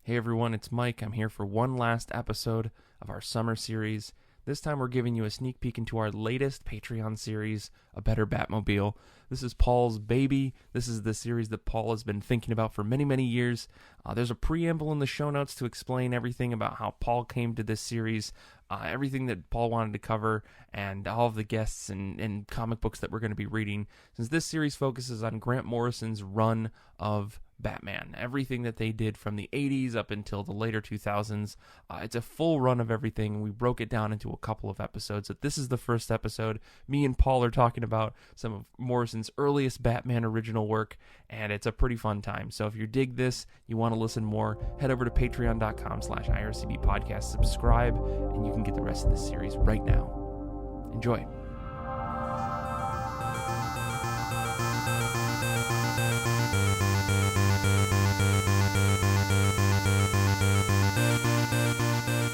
Hey everyone, it's Mike. I'm here for one last episode of our summer series. This time we're giving you a sneak peek into our latest Patreon series, A Better Batmobile. This is Paul's baby. This is the series that Paul has been thinking about for many, many years. There's a preamble in the show notes to explain everything about how Paul came to this series, everything that Paul wanted to cover, and all of the guests and comic books that we're going to be reading, since this series focuses on Grant Morrison's run of Batman, everything that they did from the 80s up until the later 2000s. It's a full run of everything. We broke it down into a couple of episodes. But this is the first episode. Me and Paul are talking about some of Morrison's earliest Batman original work, and it's a pretty fun time. So if you dig this, you want to listen more, head over to patreon.com/IRCB podcast, subscribe, and you can get the rest of this series right now. Enjoy.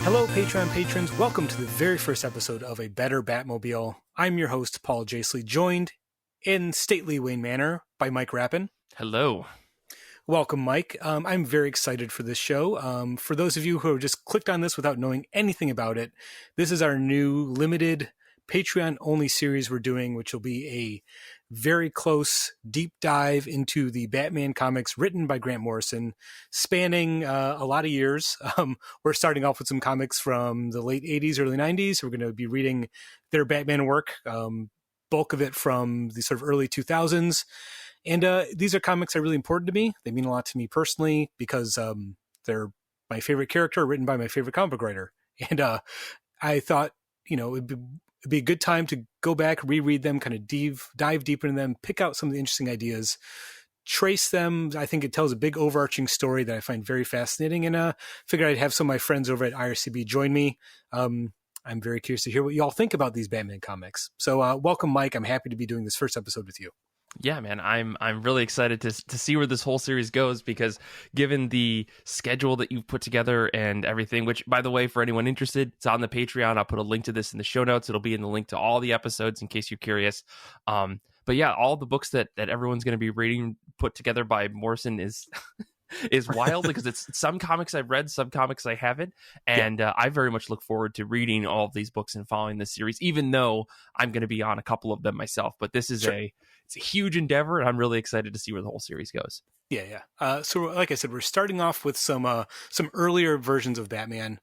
Hello, Patreon patrons. Welcome to the very first episode of A Better Batmobile. I'm your host, Paul Jasley, joined in stately Wayne Manor by Mike Rapin. Hello. Welcome, Mike. I'm very excited for this show. For those of you who have just clicked on this without knowing anything about it, this is our new limited Patreon-only series we're doing, which will be a very close deep dive into the Batman comics written by Grant Morrison, spanning a lot of years. We're starting off with some comics from the late 80s, early 90s. We're going to be reading their Batman work, bulk of it from the sort of early 2000s. And these are comics that are really important to me. They mean a lot to me personally because they're my favorite character written by my favorite comic book writer. And I thought, it'd be a good time to go back, reread them, kind of dive deeper into them, pick out some of the interesting ideas, trace them. I think it tells a big overarching story that I find very fascinating, and figured I'd have some of my friends over at IRCB join me. I'm very curious to hear what you all think about these Batman comics. So welcome, Mike. I'm happy to be doing this first episode with you. Yeah, man, I'm really excited to see where this whole series goes, because given the schedule that you've put together and everything, which, by the way, for anyone interested, it's on the Patreon. I'll put a link to this in the show notes. It'll be in the link to all the episodes in case you're curious. But yeah, all the books that everyone's going to be reading put together by Morrison is wild, because it's some comics I've read, some comics I haven't, and I very much look forward to reading all of these books and following this series, even though I'm going to be on a couple of them myself. But this is it's a huge endeavor, and I'm really excited to see where the whole series goes. Yeah. So like I said, we're starting off with some earlier versions of Batman.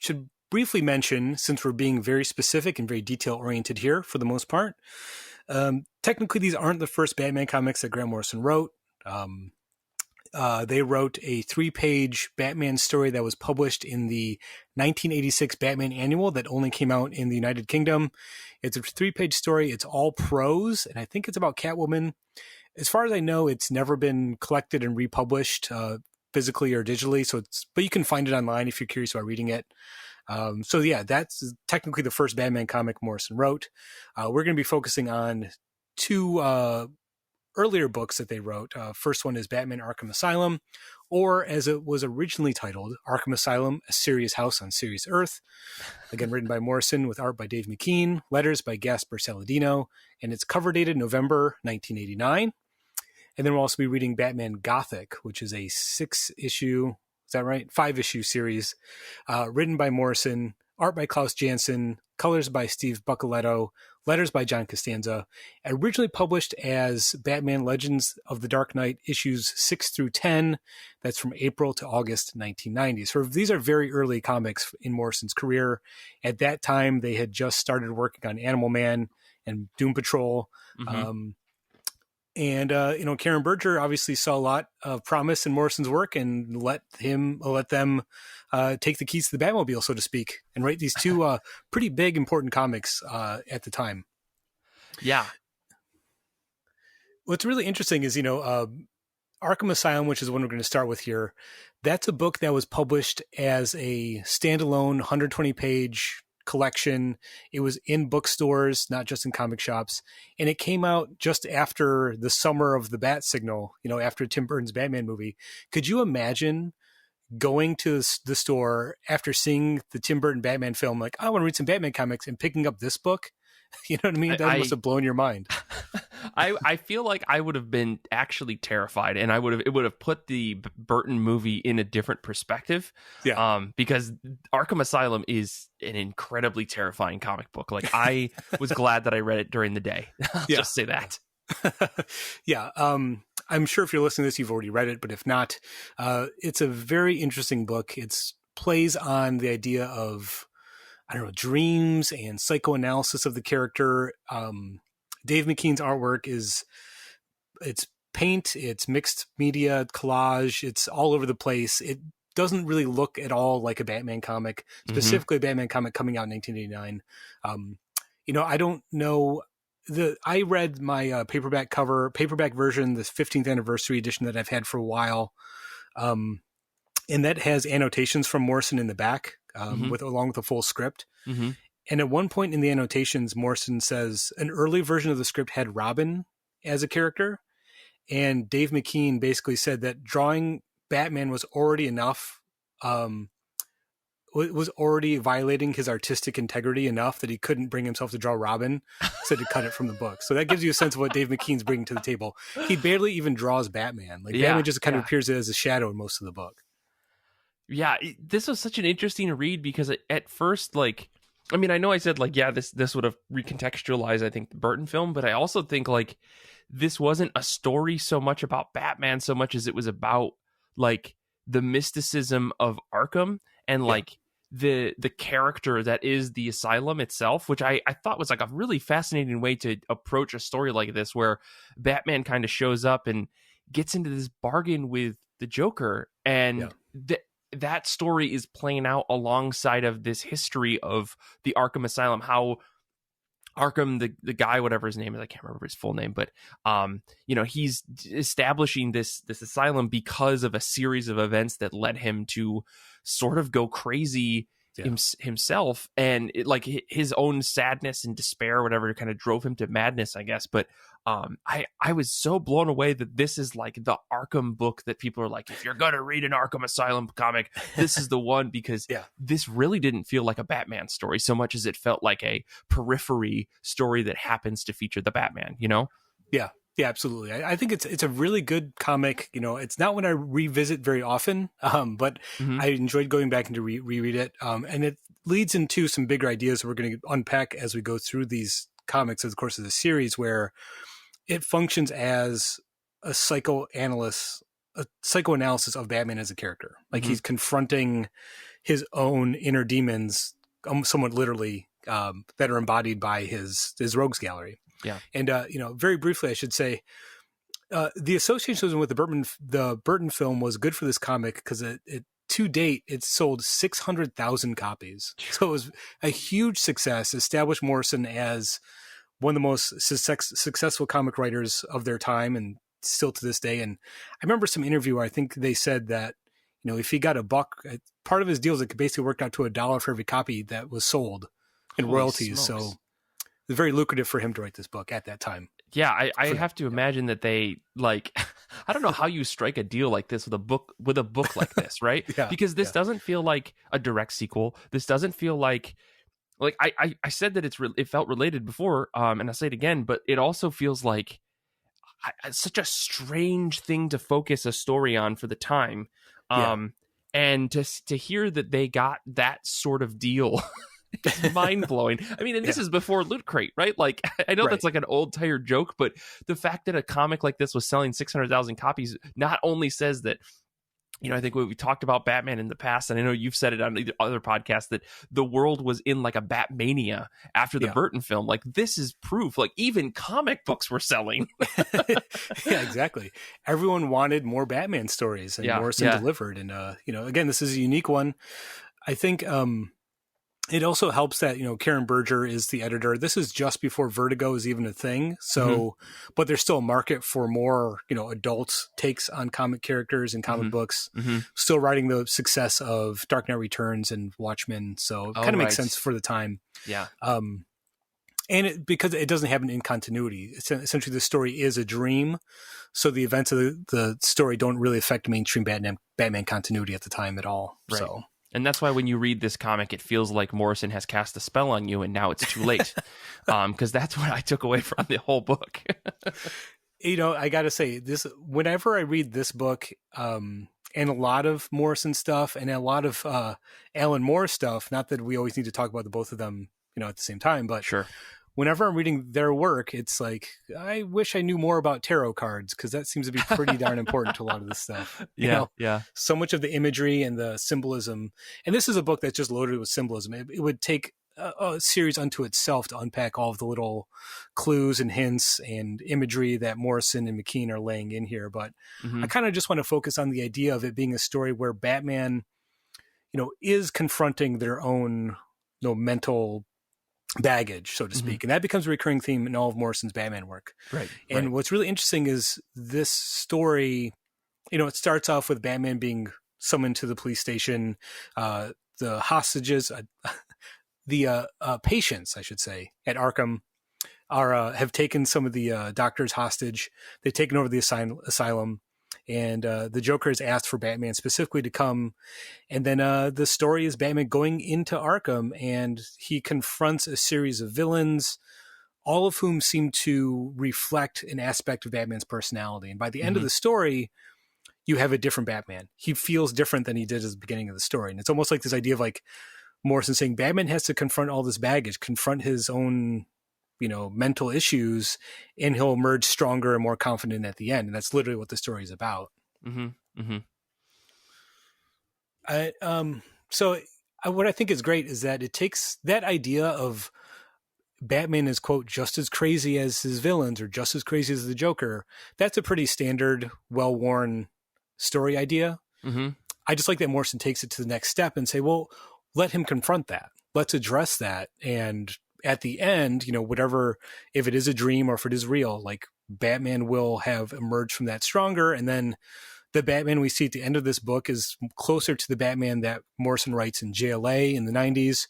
Should briefly mention, since we're being very specific and very detail oriented here for the most part, technically these aren't the first Batman comics that Grant Morrison wrote. They wrote a 3-page Batman story that was published in the 1986 Batman Annual that only came out in the United Kingdom. It's a 3-page story. It's all prose, and I think it's about Catwoman. As far as I know, it's never been collected and republished physically or digitally. But you can find it online if you're curious about reading it. That's technically the first Batman comic Morrison wrote. We're going to be focusing on two earlier books that they wrote. First one is Batman Arkham Asylum, or as it was originally titled, Arkham Asylum, A Serious House on Serious Earth. Again, written by Morrison with art by Dave McKean, letters by Gaspar Saladino, and it's cover dated November 1989. And then we'll also be reading Batman Gothic, which is a 6-issue, is that right? 5-issue series, written by Morrison, art by Klaus Janson, colors by Steve Buccoletto, letters by John Costanza, originally published as Batman Legends of the Dark Knight issues 6 through 10. That's from April to August 1990. So these are very early comics in Morrison's career. At that time, they had just started working on Animal Man and Doom Patrol. Mm-hmm. Karen Berger obviously saw a lot of promise in Morrison's work and let them take the keys to the Batmobile, so to speak, and write these two pretty big, important comics at the time. Yeah. What's really interesting is, Arkham Asylum, which is the one we're going to start with here, that's a book that was published as a standalone 120-page collection. It was in bookstores, not just in comic shops, and it came out just after the summer of the Bat Signal, after Tim Burton's Batman movie. Could you imagine going to the store after seeing the Tim Burton Batman film, like, I want to read some Batman comics, and picking up this book You know what I mean? That must have blown your mind. I feel like I would have been actually terrified, and it would have put the Burton movie in a different perspective. Yeah. Because Arkham Asylum is an incredibly terrifying comic book. Like, I was glad that I read it during the day. I'll just say that. Yeah. I'm sure if you're listening to this, you've already read it, but if not, it's a very interesting book. It's plays on the idea of, I don't know, dreams and psychoanalysis of the character. Dave McKean's artwork it's paint, it's mixed media, collage, it's all over the place. It doesn't really look at all like a Batman comic, specifically a Batman comic coming out in 1989. I don't know. I read my paperback version, this 15th anniversary edition that I've had for a while. And that has annotations from Morrison in the back, along with a full script. Mm-hmm. And at one point in the annotations, Morrison says an early version of the script had Robin as a character. And Dave McKean basically said that drawing Batman was already enough, was already violating his artistic integrity enough that he couldn't bring himself to draw Robin, so to cut it from the book. So that gives you a sense of what Dave McKean's bringing to the table. He barely even draws Batman. Batman just kind of appears as a shadow in most of the book. Yeah, this was such an interesting read because at first, I know I said this would have recontextualized, I think, the Burton film, but I also think this wasn't a story so much about Batman so much as it was about the mysticism of Arkham and the character that is the asylum itself, which I thought was a really fascinating way to approach a story like this, where Batman kind of shows up and gets into this bargain with the Joker, and that story is playing out alongside of this history of the Arkham Asylum, how Arkham, the guy, whatever his name is, I can't remember his full name, but he's establishing this asylum because of a series of events that led him to sort of go crazy himself, and his own sadness and despair or whatever kind of drove him to madness, I guess. But I was so blown away that this is the Arkham book that people are like, if you're gonna read an Arkham Asylum comic, this is the one, because this really didn't feel like a Batman story so much as it felt like a periphery story that happens to feature the Batman, Yeah, absolutely. I think it's a really good comic. It's not one I revisit very often, but I enjoyed going back and to reread it. And it leads into some bigger ideas that we're going to unpack as we go through these comics over the course of the series, where it functions as a psychoanalysis of Batman as a character. He's confronting his own inner demons, somewhat literally, that are embodied by his rogues gallery. Yeah. And, very briefly, I should say, the association with the Burton film was good for this comic because it to date, it sold 600,000 copies. So it was a huge success, established Morrison as one of the most successful comic writers of their time, and still to this day. And I remember some interview where I think they said that, if he got $1, part of his deal is it basically worked out to $1 for every copy that was sold in royalties. Smokes. So it's very lucrative for him to write this book at that time. Yeah, I have to imagine that they I don't know how you strike a deal like this with a book like this, right? Because this doesn't feel like a direct sequel. This doesn't feel like I said that it felt related before, and I'll say it again, but it also feels like such a strange thing to focus a story on for the time, and to hear that they got that sort of deal. It's mind-blowing. I mean, and this is before Loot Crate, right? I know that's an old tired joke, but the fact that a comic like this was selling 600,000 copies not only says that, I think we talked about Batman in the past, and I know you've said it on other podcasts, that the world was in a Batmania after the Burton film. This is proof. Even comic books were selling. Yeah, exactly. Everyone wanted more Batman stories, and Morrison delivered. And, again, this is a unique one. I think... it also helps that, Karen Berger is the editor. This is just before Vertigo is even a thing. So, but there's still a market for more, adult takes on comic characters and comic books. Still riding the success of Dark Knight Returns and Watchmen. So it kind of makes sense for the time. Yeah. And because it doesn't happen in continuity, essentially the story is a dream. So the events of the story don't really affect mainstream Batman continuity at the time at all. Right. So. And that's why when you read this comic, it feels like Morrison has cast a spell on you and now it's too late. Because that's what I took away from the whole book. I got to say this, whenever I read this book, and a lot of Morrison stuff and a lot of Alan Moore stuff, not that we always need to talk about the both of them, at the same time, but sure. Whenever I'm reading their work, it's like, I wish I knew more about tarot cards, because that seems to be pretty darn important to a lot of this stuff. Yeah. So much of the imagery and the symbolism. And this is a book that's just loaded with symbolism. It would take a series unto itself to unpack all of the little clues and hints and imagery that Morrison and McKean are laying in here. But I kind of just want to focus on the idea of it being a story where Batman, is confronting their own, mental baggage, so to speak. And that becomes a recurring theme in all of Morrison's Batman work. Right. And what's really interesting is this story, it starts off with Batman being summoned to the police station. The hostages, the patients, I should say, at Arkham have taken some of the doctors hostage. They've taken over the asylum. And the Joker has asked for Batman specifically to come. And then the story is Batman going into Arkham, and he confronts a series of villains, all of whom seem to reflect an aspect of Batman's personality. And by the end of the story, you have a different Batman. He feels different than he did at the beginning of the story. And it's almost like this idea of like Morrison saying Batman has to confront all this baggage, confront his own mental issues, and he'll emerge stronger and more confident at the end. And that's literally what the story is about. What I think is great is that it takes that idea of Batman is, quote, just as crazy as his villains or just as crazy as the Joker. That's a pretty standard, well-worn story idea. I just like that Morrison takes it to the next step and say, well, let him confront that. Let's address that. And at the end, whatever, if it is a dream or if it is real, like Batman will have emerged from that stronger. And then the Batman we see at the end of this book is closer to the Batman that Morrison writes in JLA in the 90s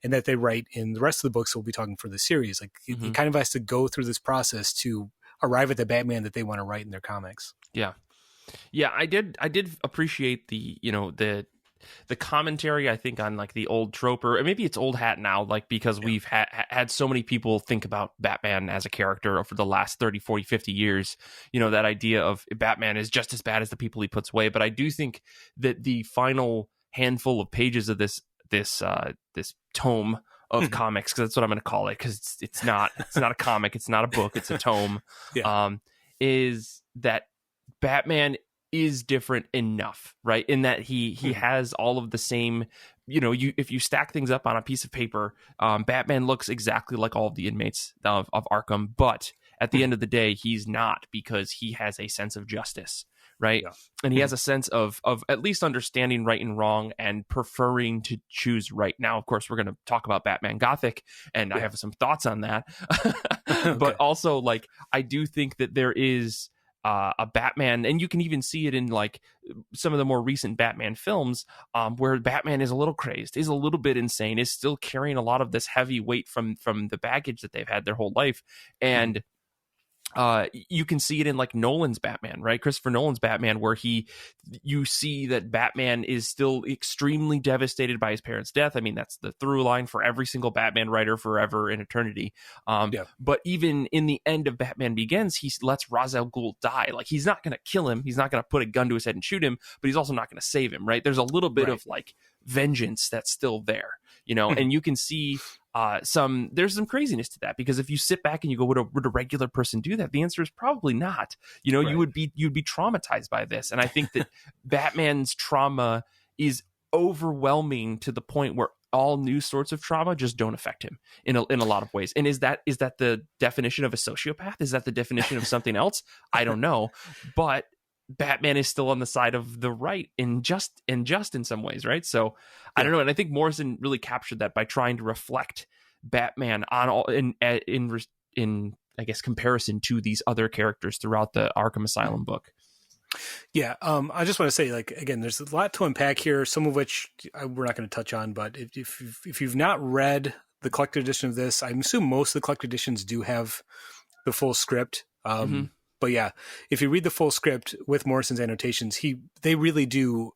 and that they write in the rest of the books we'll be talking for the series. Like he kind of has to go through this process to arrive at the Batman that they want to write in their comics. Yeah. I did appreciate the commentary, I think, on like the old trope, or maybe it's old hat now, like because we've had so many people think about Batman as a character for the last 30, 40, 50 years, that idea of Batman is just as bad as the people he puts away. But I do think that the final handful of pages of this tome of comics, because that's what I'm going to call it, because it's not a comic, it's not a book, it's a tome, is that Batman is different enough, right? In that he has all of the same, if you stack things up on a piece of paper, Batman looks exactly like all of the inmates of Arkham, but at the end of the day, he's not, because he has a sense of justice, right? Yeah. And he has a sense of at least understanding right and wrong and preferring to choose right. Now, of course, we're going to talk about Batman Gothic, and I have some thoughts on that. But also, like, I do think that there is a Batman, and you can even see it in like some of the more recent Batman films, where Batman is a little crazed, is a little bit insane, is still carrying a lot of this heavy weight from the baggage that they've had their whole life. And you can see it in like Nolan's Batman, right? Christopher Nolan's Batman, where you see that Batman is still extremely devastated by his parents' death. I mean, that's the through line for every single Batman writer forever in eternity. But even in the end of Batman Begins, he lets Ra's al Ghul die. Like, he's not going to kill him. He's not going to put a gun to his head and shoot him, but he's also not going to save him, right? There's a little bit of like vengeance that's still there, and you can see there's some craziness to that, because if you sit back and you go, would a regular person do that? The answer is probably not. You'd be traumatized by this. And I think that Batman's trauma is overwhelming to the point where all new sorts of trauma just don't affect him in a lot of ways. And is that the definition of a sociopath? Is that the definition of something else? I don't know. But Batman is still on the side of the right in just in some ways, right? So I don't know, and I think Morrison really captured that by trying to reflect Batman on all in I guess comparison to these other characters throughout the Arkham Asylum book. Yeah, I just want to say, like, again, there's a lot to unpack here, some of which we're not going to touch on, but if you've not read the collected edition of this, I assume most of the collected editions do have the full script. But yeah, if you read the full script with Morrison's annotations, they really do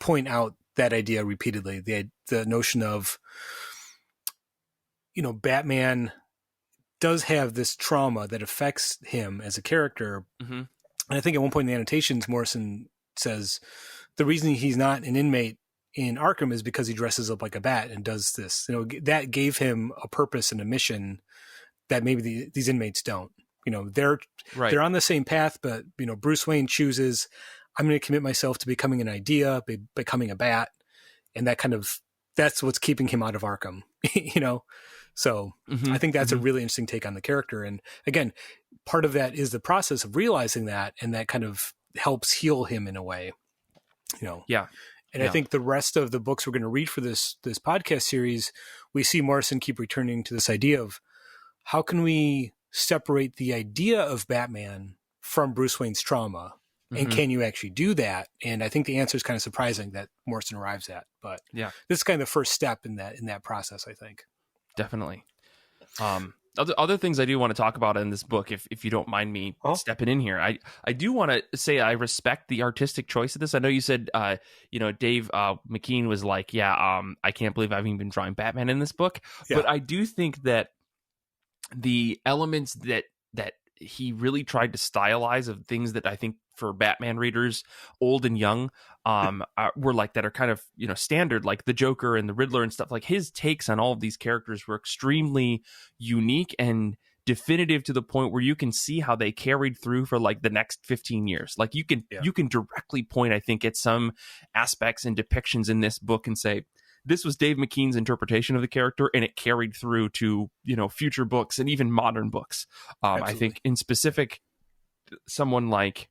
point out that idea repeatedly. The notion of, Batman does have this trauma that affects him as a character. Mm-hmm. And I think at one point in the annotations, Morrison says the reason he's not an inmate in Arkham is because he dresses up like a bat and does this. That gave him a purpose and a mission that maybe these inmates don't. They're on the same path, but Bruce Wayne chooses, I'm going to commit myself to becoming an idea, becoming a bat, and that's what's keeping him out of Arkham. So I think that's a really interesting take on the character. And again, part of that is the process of realizing that, and that kind of helps heal him in a way. Yeah. And I think the rest of the books we're going to read for this podcast series, we see Morrison keep returning to this idea of how can we separate the idea of Batman from Bruce Wayne's trauma? And can you actually do that? And I think the answer is kind of surprising that Morrison arrives at. But this is kind of the first step in that process, I think. Definitely. Other things I do want to talk about in this book, if you don't mind me stepping in here, I do want to say I respect the artistic choice of this. I know you said, Dave McKean was like, I can't believe I've even been drawing Batman in this book. Yeah. But I do think that the elements that he really tried to stylize of things that I think for Batman readers, old and young, were like that are kind of, standard, like the Joker and the Riddler and stuff. Like his takes on all of these characters were extremely unique and definitive to the point where you can see how they carried through for like the next 15 years. Like you can directly point, I think, at some aspects and depictions in this book and say, this was Dave McKean's interpretation of the character, and it carried through to, future books and even modern books. I think in specific, someone like,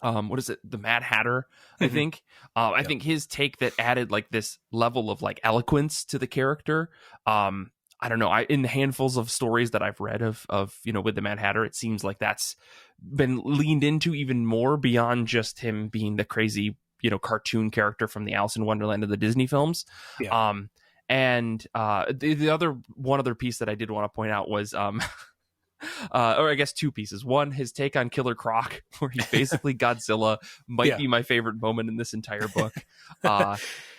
what is it? The Mad Hatter, I think. I think his take that added like this level of like eloquence to the character. I don't know. In the handfuls of stories that I've read of, with the Mad Hatter, it seems like that's been leaned into even more beyond just him being the crazy, cartoon character from the Alice in Wonderland of the Disney films. Yeah. The other piece that I did want to point out was, or I guess two pieces. One, his take on Killer Croc, where he's basically Godzilla, might be my favorite moment in this entire book.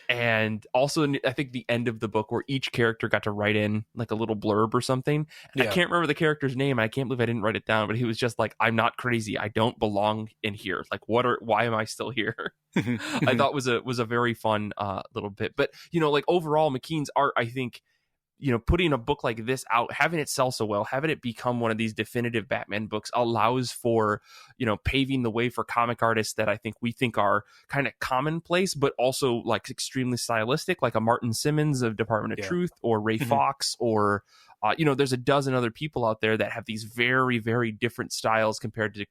And also, I think the end of the book where each character got to write in like a little blurb or something. And I can't remember the character's name. And I can't believe I didn't write it down, but he was just like, I'm not crazy. I don't belong in here. Like, why am I still here? I thought was a very fun little bit. But, like overall, McKean's art, I think, putting a book like this out, having it sell so well, having it become one of these definitive Batman books allows for, paving the way for comic artists that I think we think are kind of commonplace, but also like extremely stylistic, like a Martin Simmons of Department of Truth, or Ray Fox, or there's a dozen other people out there that have these very, very different styles compared to,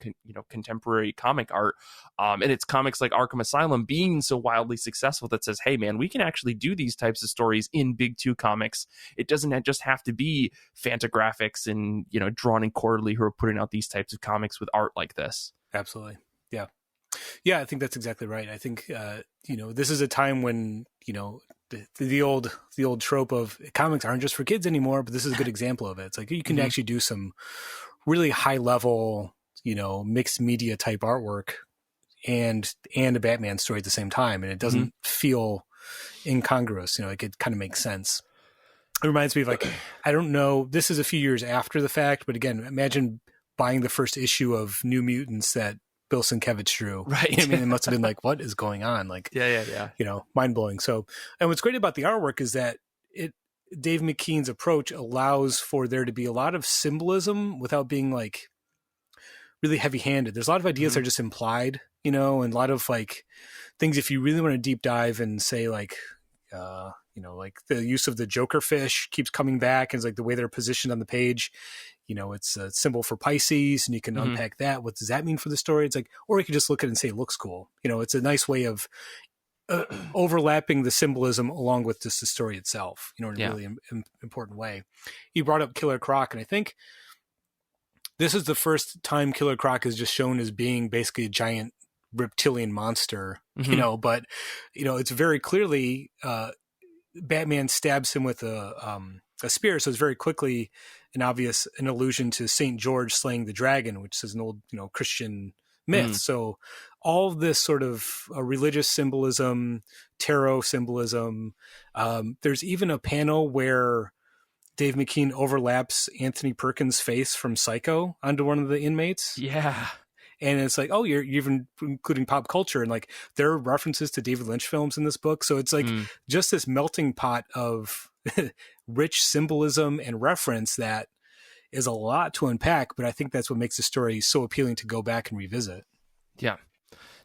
contemporary comic art. And it's comics like Arkham Asylum being so wildly successful that says, hey, man, we can actually do these types of stories in Big Two comics. It doesn't just have to be Fantagraphics and, Drawn and Quarterly who are putting out these types of comics with art like this. Absolutely. Yeah. Yeah, I think that's exactly right. I think, this is a time when, the old trope of comics aren't just for kids anymore, but this is a good example of it. It's like you can actually do some really high level, mixed media type artwork and a Batman story at the same time. And it doesn't feel incongruous. Like it kind of makes sense. It reminds me of like, I don't know, this is a few years after the fact, but again, imagine buying the first issue of New Mutants that Bill Sienkiewicz drew. Right. I mean, it must have been like, what is going on? Like, mind blowing. So, and what's great about the artwork is that Dave McKean's approach allows for there to be a lot of symbolism without being like really heavy handed. There's a lot of ideas that are just implied, and a lot of like things, if you really want to deep dive and say like, like the use of the Joker fish keeps coming back, and it's like the way they're positioned on the page. It's a symbol for Pisces, and you can unpack that. What does that mean for the story? It's like, or you can just look at it and say it looks cool. It's a nice way of overlapping the symbolism along with just the story itself, in a really important way. You brought up Killer Croc, and I think this is the first time Killer Croc is just shown as being basically a giant reptilian monster, but, it's very clearly Batman stabs him with a spear. So it's very quickly an allusion to St. George slaying the dragon, which is an old, Christian myth. So all this sort of religious symbolism, tarot symbolism. There's even a panel where Dave McKean overlaps Anthony Perkins' face from Psycho onto one of the inmates. Yeah. And it's like, oh, you're even including pop culture. And like, there are references to David Lynch films in this book. So it's like just this melting pot of rich symbolism and reference that is a lot to unpack. But I think that's what makes the story so appealing to go back and revisit. Yeah.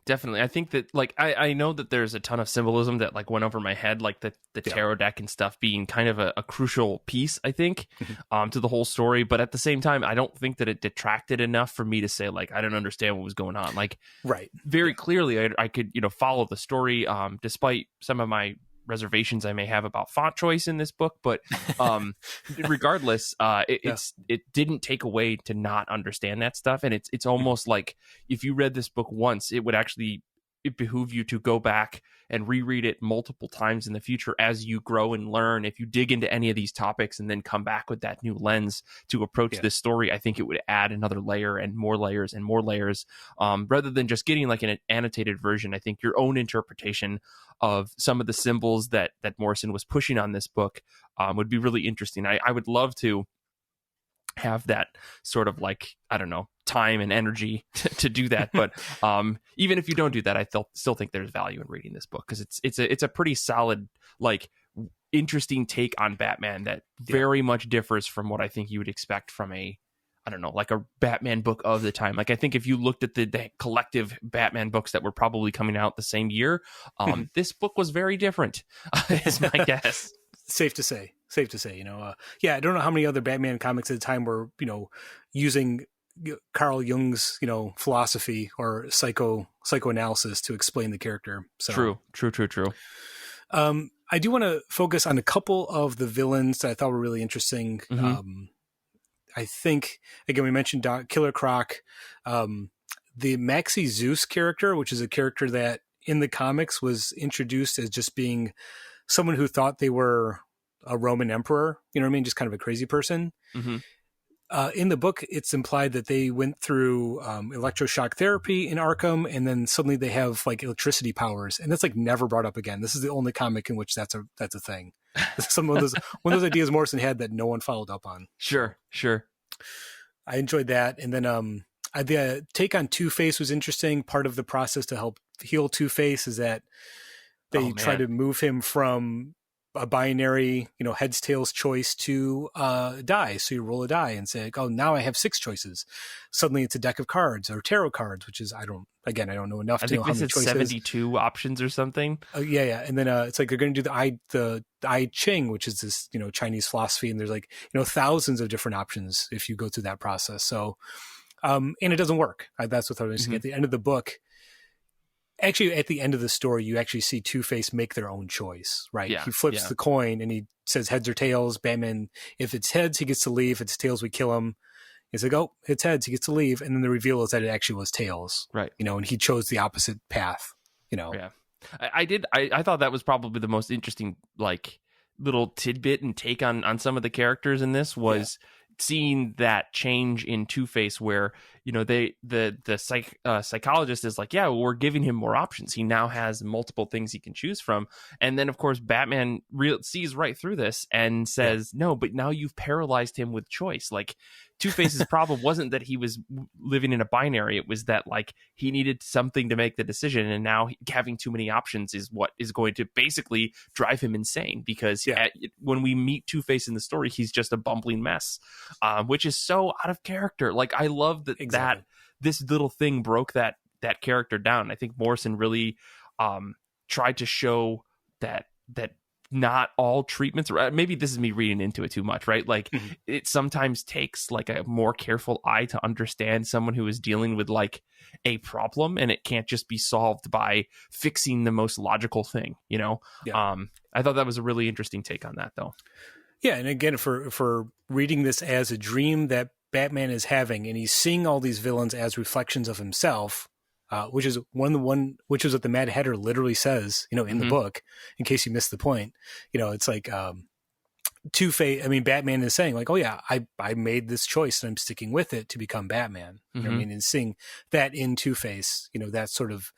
Definitely. I think that, like, I know that there's a ton of symbolism that, like, went over my head, like the tarot deck and stuff being kind of a crucial piece, I think, to the whole story. But at the same time, I don't think that it detracted enough for me to say, like, I don't understand what was going on. Like, very clearly, I could, you know, follow the story, despite some of my reservations I may have about font choice in this book, but regardless, it didn't take away to not understand that stuff. And it's almost like if you read this book once, it behoove you to go back and reread it multiple times in the future as you grow and learn. If you dig into any of these topics and then come back with that new lens to approach this story, I think it would add another layer and more layers and more layers, rather than just getting like an annotated version. I think your own interpretation of some of the symbols that Morrison was pushing on this book would be really interesting. I would love to have that sort of, like, I don't know, time and energy to do that. But even if you don't do that, I still think there's value in reading this book, because it's a pretty solid, like, interesting take on Batman that very much differs from what I think you would expect from a, I don't know, like a Batman book of the time. Like, I think if you looked at the collective Batman books that were probably coming out the same year, this book was very different, is my guess. Safe to say, you know. I don't know how many other Batman comics at the time were, you know, using Carl Jung's, you know, philosophy or psychoanalysis to explain the character. So True. I do want to focus on a couple of the villains that I thought were really interesting. I think, again, we mentioned Killer Croc, the Maxie Zeus character, which is a character that in the comics was introduced as just being someone who thought they were a Roman emperor, you know what I mean? Just kind of a crazy person. In the book, it's implied that they went through electroshock therapy in Arkham, and then suddenly they have like electricity powers, and that's like never brought up again. This is the only comic in which that's a thing. One of those ideas Morrison had that no one followed up on. Sure. I enjoyed that, and then the take on Two-Face was interesting. Part of the process to help heal Two-Face is that they try to move him from a binary, you know, heads, tails choice to die. So you roll a die and say, oh, now I have 6 choices. Suddenly it's a deck of cards or tarot cards, which is, I don't know enough to know how many choices. 72 options or something. Yeah. And then it's like they're going to do the I Ching, which is this, you know, Chinese philosophy. And there's like, you know, thousands of different options if you go through that process. So, and it doesn't work. That's what I was saying. At the end of the book, actually, at the end of the story, you actually see Two-Face make their own choice, right? Yeah, he flips the coin and he says heads or tails. Batman, if it's heads, he gets to leave. If it's tails, we kill him. He's like, oh, it's heads, he gets to leave. And then the reveal is that it actually was tails. Right. You know, and he chose the opposite path, you know. Yeah. I thought that was probably the most interesting, like, little tidbit and take on some of the characters in this was seeing that change in Two-Face where, you know, the psychologist is like, yeah, well, we're giving him more options. He now has multiple things he can choose from. And then, of course, Batman sees right through this and says, no, but now you've paralyzed him with choice. Like, Two-Face's problem wasn't that he was living in a binary. It was that, like, he needed something to make the decision. And now having too many options is what is going to basically drive him insane, because when we meet Two-Face in the story, he's just a bumbling mess, which is so out of character. Like, I love that this little thing broke that character down. I think Morrison really tried to show that not all treatments, or maybe this is me reading into it too much, right? Like, it sometimes takes like a more careful eye to understand someone who is dealing with like a problem, and it can't just be solved by fixing the most logical thing, you know? I thought that was a really interesting take on that, though. Yeah, and again, for reading this as a dream that Batman is having, and he's seeing all these villains as reflections of himself, which is which is what the Mad Hatter literally says, you know, in the book. In case you missed the point, you know, it's like Two-Face, I mean, Batman is saying like, oh yeah, I made this choice and I'm sticking with it to become Batman. You know what I mean? And seeing that in Two-Face, that sort of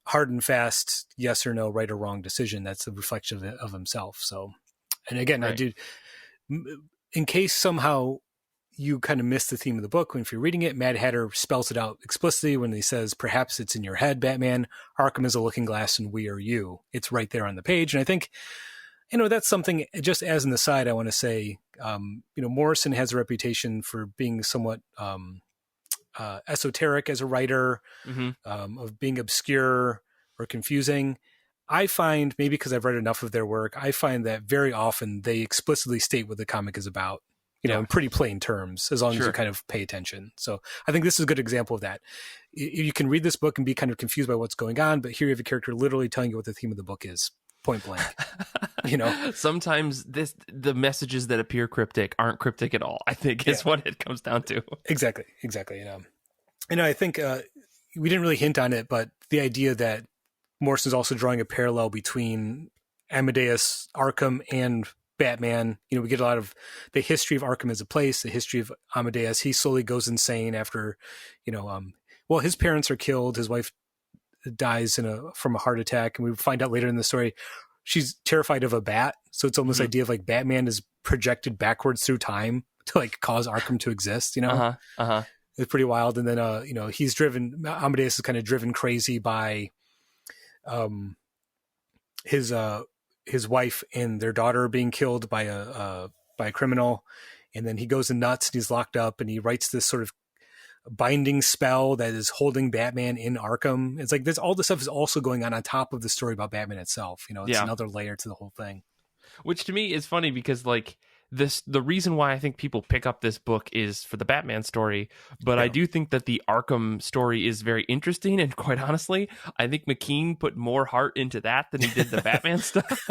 hard and fast, yes or no, right or wrong decision, that's a reflection of himself. So, and again, Right. I do, in case somehow you kind of miss the theme of the book, if you're reading it, Mad Hatter spells it out explicitly when he says, perhaps it's in your head, Batman. Arkham is a looking glass and we are you. It's right there on the page. And I think, that's something, just as an aside, I want to say, Morrison has a reputation for being somewhat esoteric as a writer, of being obscure or confusing. I find, maybe because I've read enough of their work, I find that very often they explicitly state what the comic is about, in pretty plain terms, as long as you kind of pay attention. So I think this is a good example of that. You can read this book and be kind of confused by what's going on, but here you have a character literally telling you what the theme of the book is, point blank. Sometimes the messages that appear cryptic aren't cryptic at all, I think is what it comes down to. Exactly. I think we didn't really hint on it, but the idea that Morrison's also drawing a parallel between Amadeus Arkham and Batman. We get a lot of the history of Arkham as a place, the history of Amadeus. He slowly goes insane after, his parents are killed. His wife dies from a heart attack. And we find out later in the story, she's terrified of a bat. So it's almost idea of like Batman is projected backwards through time to like cause Arkham to exist, It's pretty wild. And then, he's Amadeus is kind of driven crazy by his wife and their daughter being killed by a criminal. And then he goes nuts and he's locked up and he writes this sort of binding spell that is holding Batman in Arkham. It's like this, all this stuff is also going on top of the story about Batman itself. It's another layer to the whole thing. Which to me is funny because like the reason why I think people pick up this book is for the Batman story, but I do think that the Arkham story is very interesting, and quite honestly, I think McKean put more heart into that than he did the Batman stuff.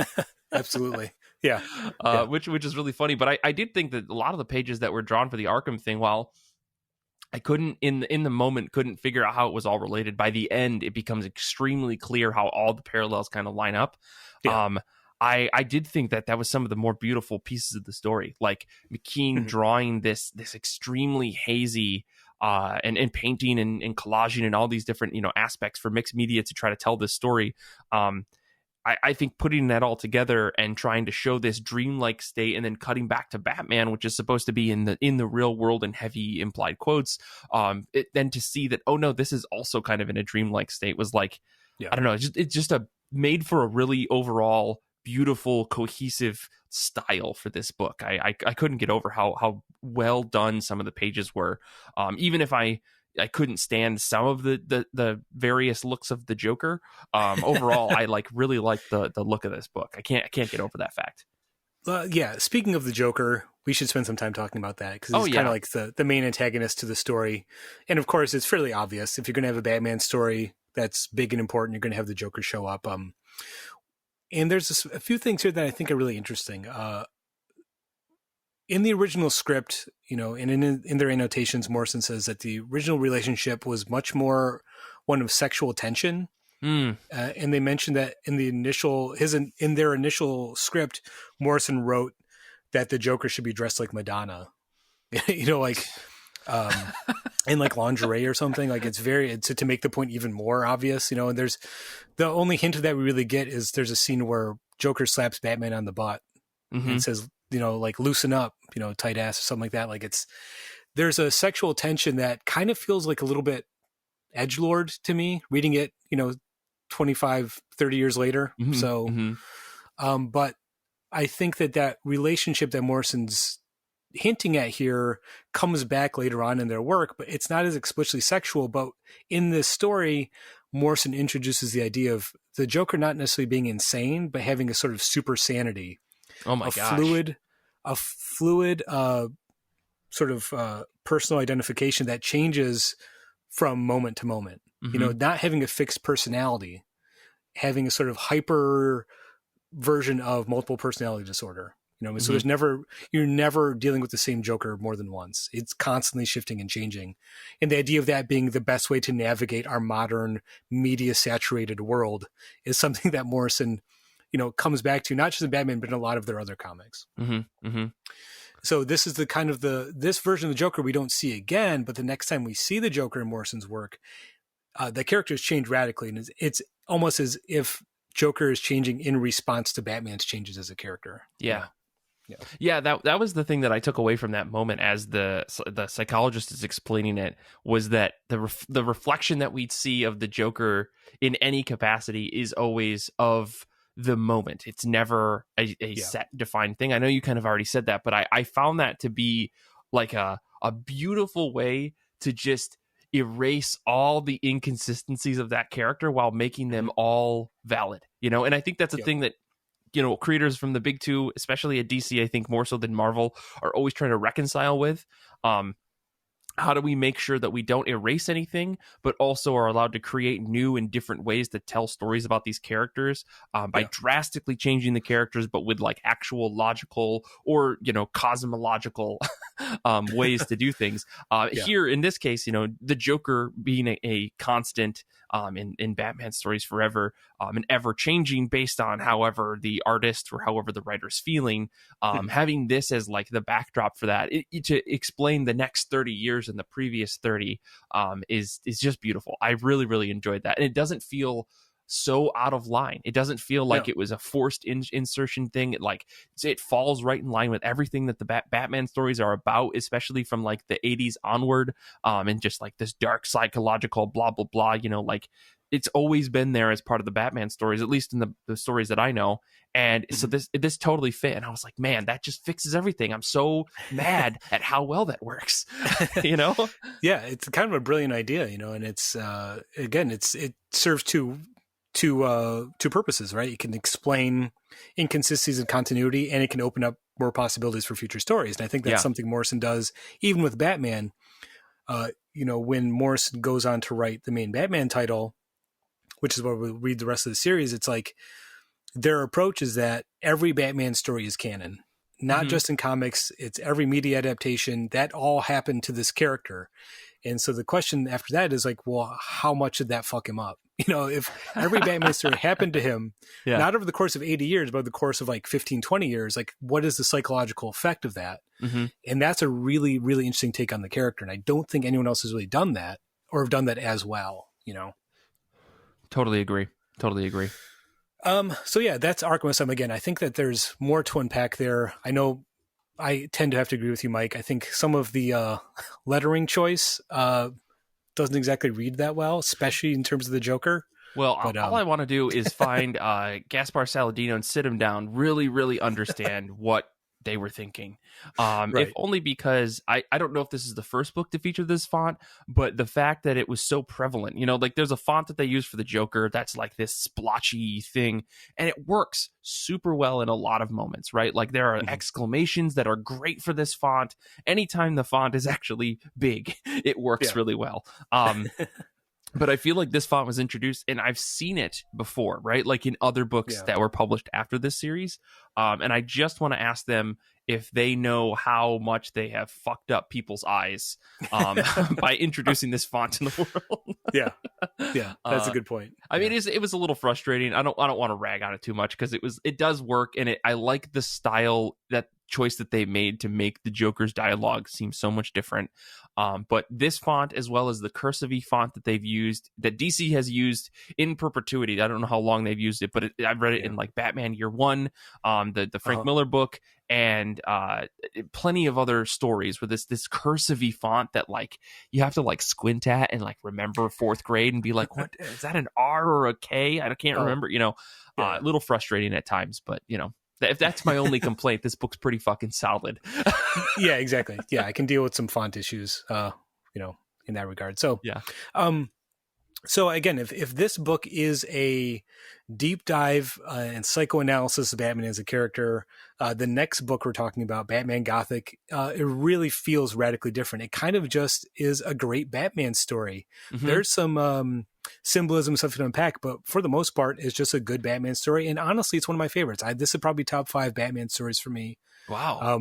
Absolutely. Which is really funny. But I did think that a lot of the pages that were drawn for the Arkham thing, while I couldn't in the moment couldn't figure out how it was all related, by the end it becomes extremely clear how all the parallels kind of line up. I did think that was some of the more beautiful pieces of the story, like McKean drawing this extremely hazy and painting and collaging and all these different aspects for mixed media to try to tell this story. I think putting that all together and trying to show this dreamlike state and then cutting back to Batman, which is supposed to be in the real world in heavy implied quotes, then to see that, oh no, this is also kind of in a dreamlike state was like, I don't know, it's just a made for a really overall beautiful, cohesive style for this book. I couldn't get over how well done some of the pages were. Even if I couldn't stand some of the various looks of the Joker. Overall, I really like the look of this book. I can't get over that fact. Speaking of the Joker, we should spend some time talking about that because he's kind of like the main antagonist to the story. And of course, it's fairly obvious. If you're going to have a Batman story that's big and important, you're going to have the Joker show up. And there's a few things here that I think are really interesting. In the original script, and in their annotations, Morrison says that the original relationship was much more one of sexual tension. And they mentioned that in their initial script, Morrison wrote that the Joker should be dressed like Madonna, like in like lingerie or something. Like it's very to make the point even more obvious, and there's the only hint of that we really get is there's a scene where Joker slaps Batman on the butt and says, like loosen up, tight ass or something like that. Like there's a sexual tension that kind of feels like a little bit edgelord to me reading it, 25, 30 years later. So, but I think that relationship that Morrison's hinting at here comes back later on in their work, but it's not as explicitly sexual. But in this story, Morrison introduces the idea of the Joker not necessarily being insane, but having a sort of super sanity. Oh my gosh. A fluid sort of personal identification that changes from moment to moment. Not having a fixed personality, having a sort of hyper version of multiple personality disorder. So you're never dealing with the same Joker more than once. It's constantly shifting and changing. And the idea of that being the best way to navigate our modern media saturated world is something that Morrison, comes back to not just in Batman, but in a lot of their other comics. Mm-hmm. Mm-hmm. So this is this version of the Joker we don't see again, but the next time we see the Joker in Morrison's work, the characters change radically, and it's almost as if Joker is changing in response to Batman's changes as a character. Yeah. Yeah, that was the thing that I took away from that moment as the psychologist is explaining it, was that the reflection that we'd see of the Joker in any capacity is always of the moment. It's never a set defined thing. I know you kind of already said that, but I found that to be like a beautiful way to just erase all the inconsistencies of that character while making them all valid, and I think that's a thing that creators from the big two, especially at DC, I think more so than Marvel, are always trying to reconcile with. How do we make sure that we don't erase anything, but also are allowed to create new and different ways to tell stories about these characters by drastically changing the characters, but with like actual logical or, cosmological ways to do things. Here in this case, the Joker being a constant in Batman stories forever, and ever changing based on however the artist or however the writer's feeling, having this as like the backdrop for that to explain the next 30 years and the previous 30 is just beautiful. I really, really enjoyed that. And it doesn't feel so out of line. It doesn't feel like it was a forced insertion thing. It falls right in line with everything that the Batman stories are about, especially from like the 80s onward, and just like this dark psychological blah blah blah, it's always been there as part of the Batman stories, at least in the stories that I know. And so this totally fit, and I was like, man, that just fixes everything. I'm so mad at how well that works. Yeah, it's kind of a brilliant idea, and it's again, it serves two purposes, right? It can explain inconsistencies in continuity, and it can open up more possibilities for future stories. And I think that's something Morrison does, even with Batman. When Morrison goes on to write the main Batman title, which is where we'll read the rest of the series, it's like their approach is that every Batman story is canon, not just in comics. It's every media adaptation that all happened to this character. And so the question after that is like, well, how much did that fuck him up? If every Batman story happened to him, not over the course of 80 years, but over the course of like 15, 20 years, like what is the psychological effect of that? And that's a really, really interesting take on the character. And I don't think anyone else has really done that or have done that as well, Totally agree. So yeah, that's Arkham Asylum. Again, I think that there's more to unpack there. I know I tend to have to agree with you, Mike. I think some of the lettering choice doesn't exactly read that well, especially in terms of the Joker. Well, all I want to do is find Gaspar Saladino and sit him down, really, really understand what they were thinking. If only because I don't know if this is the first book to feature this font, but the fact that it was so prevalent, like there's a font that they use for the Joker that's like this splotchy thing, and it works super well in a lot of moments, right? Like there are exclamations that are great for this font. Anytime the font is actually big, it works really well. But I feel like this font was introduced, and I've seen it before, right? Like in other books that were published after this series. And I just want to ask them if they know how much they have fucked up people's eyes by introducing this font in the world. Yeah, that's a good point. I mean, it was a little frustrating. I don't want to rag on it too much because it does work, and I like the style, that choice that they made to make the Joker's dialogue seem so much different. But this font, as well as the cursive font that they've used, that DC has used in perpetuity. I don't know how long they've used it, but I've read it in like Batman Year One, the Frank Miller book, and plenty of other stories with this cursive font that like you have to like squint at and like remember fourth grade and be like, what is that, an R or a K? I can't remember. A little frustrating at times, but if that's my only complaint, this book's pretty fucking solid. Yeah, exactly. Yeah, I can deal with some font issues, in that regard. So, so again, if this book is a deep dive and psychoanalysis of Batman as a character, the next book we're talking about, Batman Gothic, it really feels radically different. It kind of just is a great Batman story. There's some symbolism, stuff to unpack, but for the most part, it's just a good Batman story. And honestly, it's one of my favorites. This is probably top 5 Batman stories for me. Wow.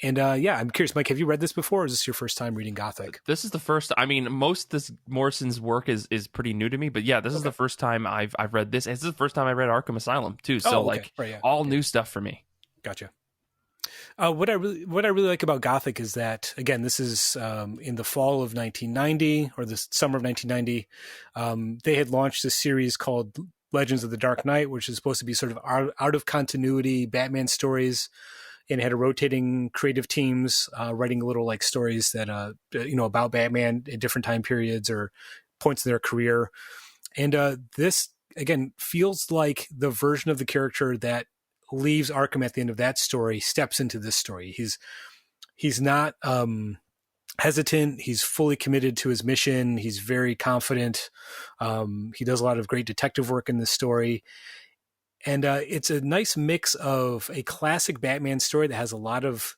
And yeah, I'm curious, Mike, have you read this before, or is this your first time reading Gothic? This is the first. I mean, most this Morrison's work is pretty new to me, but yeah, this is the first time I've read this. And this is the first time I read Arkham Asylum too. So like all new stuff for me. Gotcha. What I really like about Gothic is that, again, this is in the fall of 1990 or the summer of 1990. They had launched a series called Legends of the Dark Knight, which is supposed to be sort of out of continuity Batman stories, and it had a rotating creative teams writing little like stories that about Batman at different time periods or points in their career. And this again feels like the version of the character that leaves Arkham at the end of that story steps into this story. He's not hesitant. He's fully committed to his mission. He's very confident. He does a lot of great detective work in this story. And it's a nice mix of a classic Batman story that has a lot of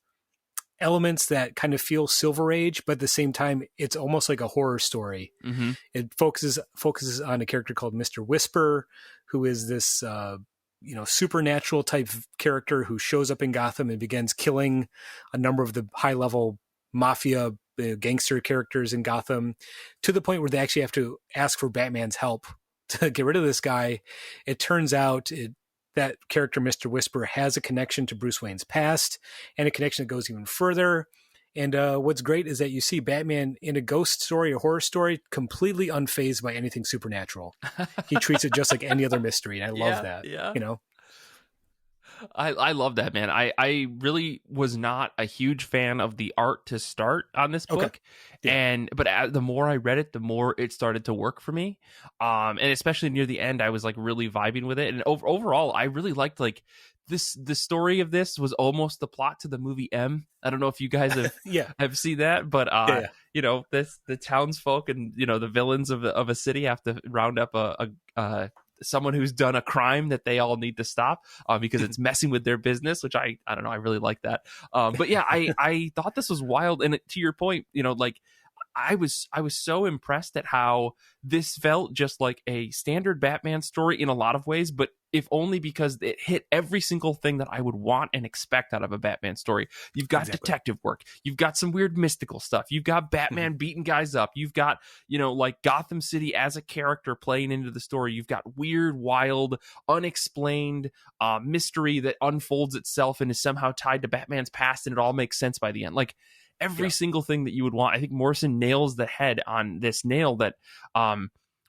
elements that kind of feel Silver Age, but at the same time, it's almost like a horror story. Mm-hmm. It focuses on a character called Mr. Whisper, who is this supernatural type character who shows up in Gotham and begins killing a number of the high level mafia gangster characters in Gotham, to the point where they actually have to ask for Batman's help to get rid of this guy. It turns out that character, Mr. Whisper, has a connection to Bruce Wayne's past, and a connection that goes even further. And what's great is that you see Batman in a ghost story, a horror story, completely unfazed by anything supernatural. He treats it just like any other mystery, and I love that. Yeah. I love that, man. I really was not a huge fan of the art to start on this book. Okay. Yeah. But the more I read it, the more it started to work for me. And especially near the end, I was like really vibing with it. And overall, I really liked like this. The story of this was almost the plot to the movie M. I don't know if you guys have have seen that, but the townsfolk and the villains of a city have to round up a someone who's done a crime that they all need to stop because it's messing with their business, which I don't know, I really like that. But yeah, I thought this was wild. And to your point, like I was so impressed at how this felt just like a standard Batman story in a lot of ways, but if only because it hit every single thing that I would want and expect out of a Batman story. You've got detective work. You've got some weird mystical stuff. You've got Batman beating guys up. You've got, like Gotham City as a character playing into the story. You've got weird, wild, unexplained mystery that unfolds itself and is somehow tied to Batman's past, and it all makes sense by the end. Like, every single thing that you would want. I think Morrison nails the head on this nail that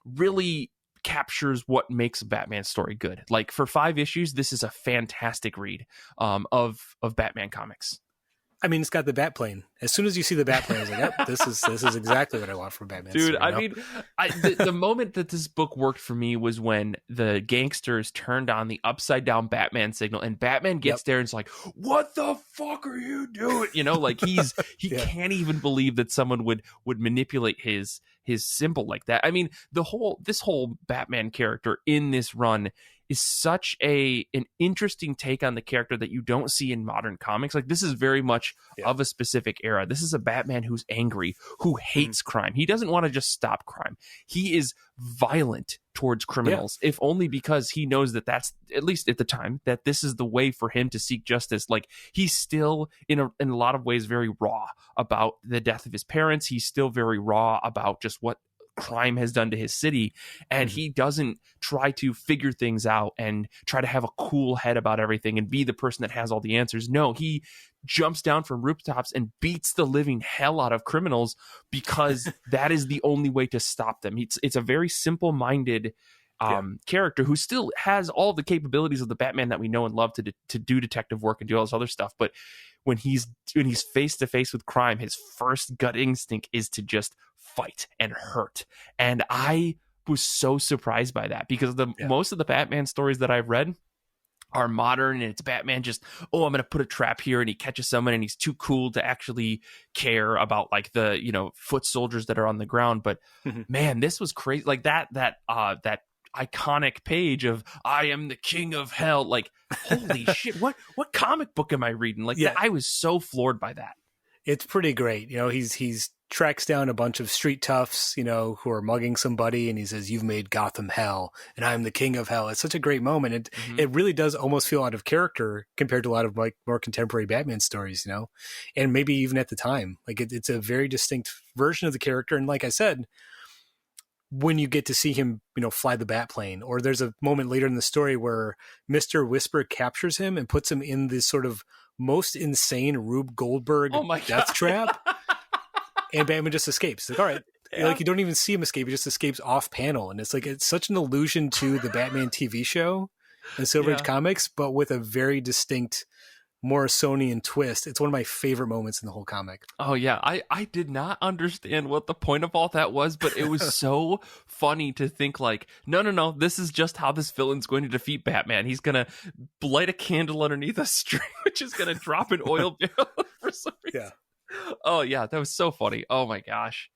really captures what makes a Batman story good. Like, for 5 issues, this is a fantastic read of Batman comics. I mean, it's got the bat plane. As soon as you see the bat plane, I was like, yep, this is exactly what I want from Batman. Dude, I mean, the moment that this book worked for me was when the gangsters turned on the upside down Batman signal, and Batman gets there and it's like, what the fuck are you doing? Like he can't even believe that someone would manipulate his symbol like that. I mean, this whole Batman character in this run is such an interesting take on the character that you don't see in modern comics. Like, this is very much of a specific era. This is a Batman who's angry, who hates crime. He doesn't want to just stop crime. He is violent towards criminals, if only because he knows that that's, at least at the time, that this is the way for him to seek justice. Like, he's still in a lot of ways very raw about the death of his parents. He's still very raw about just what crime has done to his city, and he doesn't try to figure things out and try to have a cool head about everything and be the person that has all the answers. No, he jumps down from rooftops and beats the living hell out of criminals because that is the only way to stop them. It's a very simple-minded character who still has all the capabilities of the Batman that we know and love to do detective work and do all this other stuff, but when he's face to face with crime, his first gut instinct is to just fight and hurt. And I was so surprised by that, because most of the Batman stories that I've read are modern, and it's Batman just, I'm going to put a trap here, and he catches someone, and he's too cool to actually care about like the foot soldiers that are on the ground. But man, this was crazy. Like that iconic page of "I am the king of hell." Like, holy shit, what comic book am I reading? Like, I was so floored by that. It's pretty great. He's tracks down a bunch of street toughs, who are mugging somebody, and he says, "You've made Gotham hell, and I'm the king of hell." It's such a great moment. It really does almost feel out of character compared to a lot of like more contemporary Batman stories, and maybe even at the time. Like it's a very distinct version of the character. And like I said, when you get to see him, fly the Batplane, or there's a moment later in the story where Mr. Whisper captures him and puts him in this sort of most insane Rube Goldberg death trap. And Batman just escapes. It's like, all right. Yeah. Like, you don't even see him escape. He just escapes off panel. And it's like, it's such an allusion to the Batman TV show and Silver Age comics, but with a very distinct Morrisonian twist. It's one of my favorite moments in the whole comic. Oh, yeah. I did not understand what the point of all that was, but it was so funny to think like, no, this is just how this villain's going to defeat Batman. He's going to light a candle underneath a string, which is going to drop an oil barrel for some reason. Yeah. Oh, yeah, that was so funny. Oh, my gosh.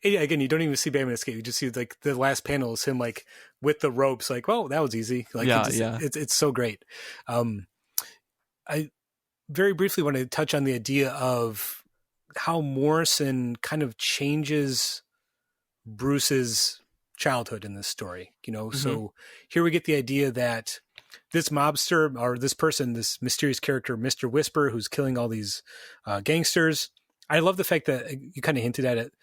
Yeah, again, you don't even see Batman escape. You just see, like, the last panel is him, like, with the ropes. Like, well, that was easy. Like, it's so great. I very briefly want to touch on the idea of how Morrison kind of changes Bruce's childhood in this story. So here we get the idea that this mobster, or this person, this mysterious character, Mr. Whisper, who's killing all these gangsters. I love the fact that you kind of hinted at it.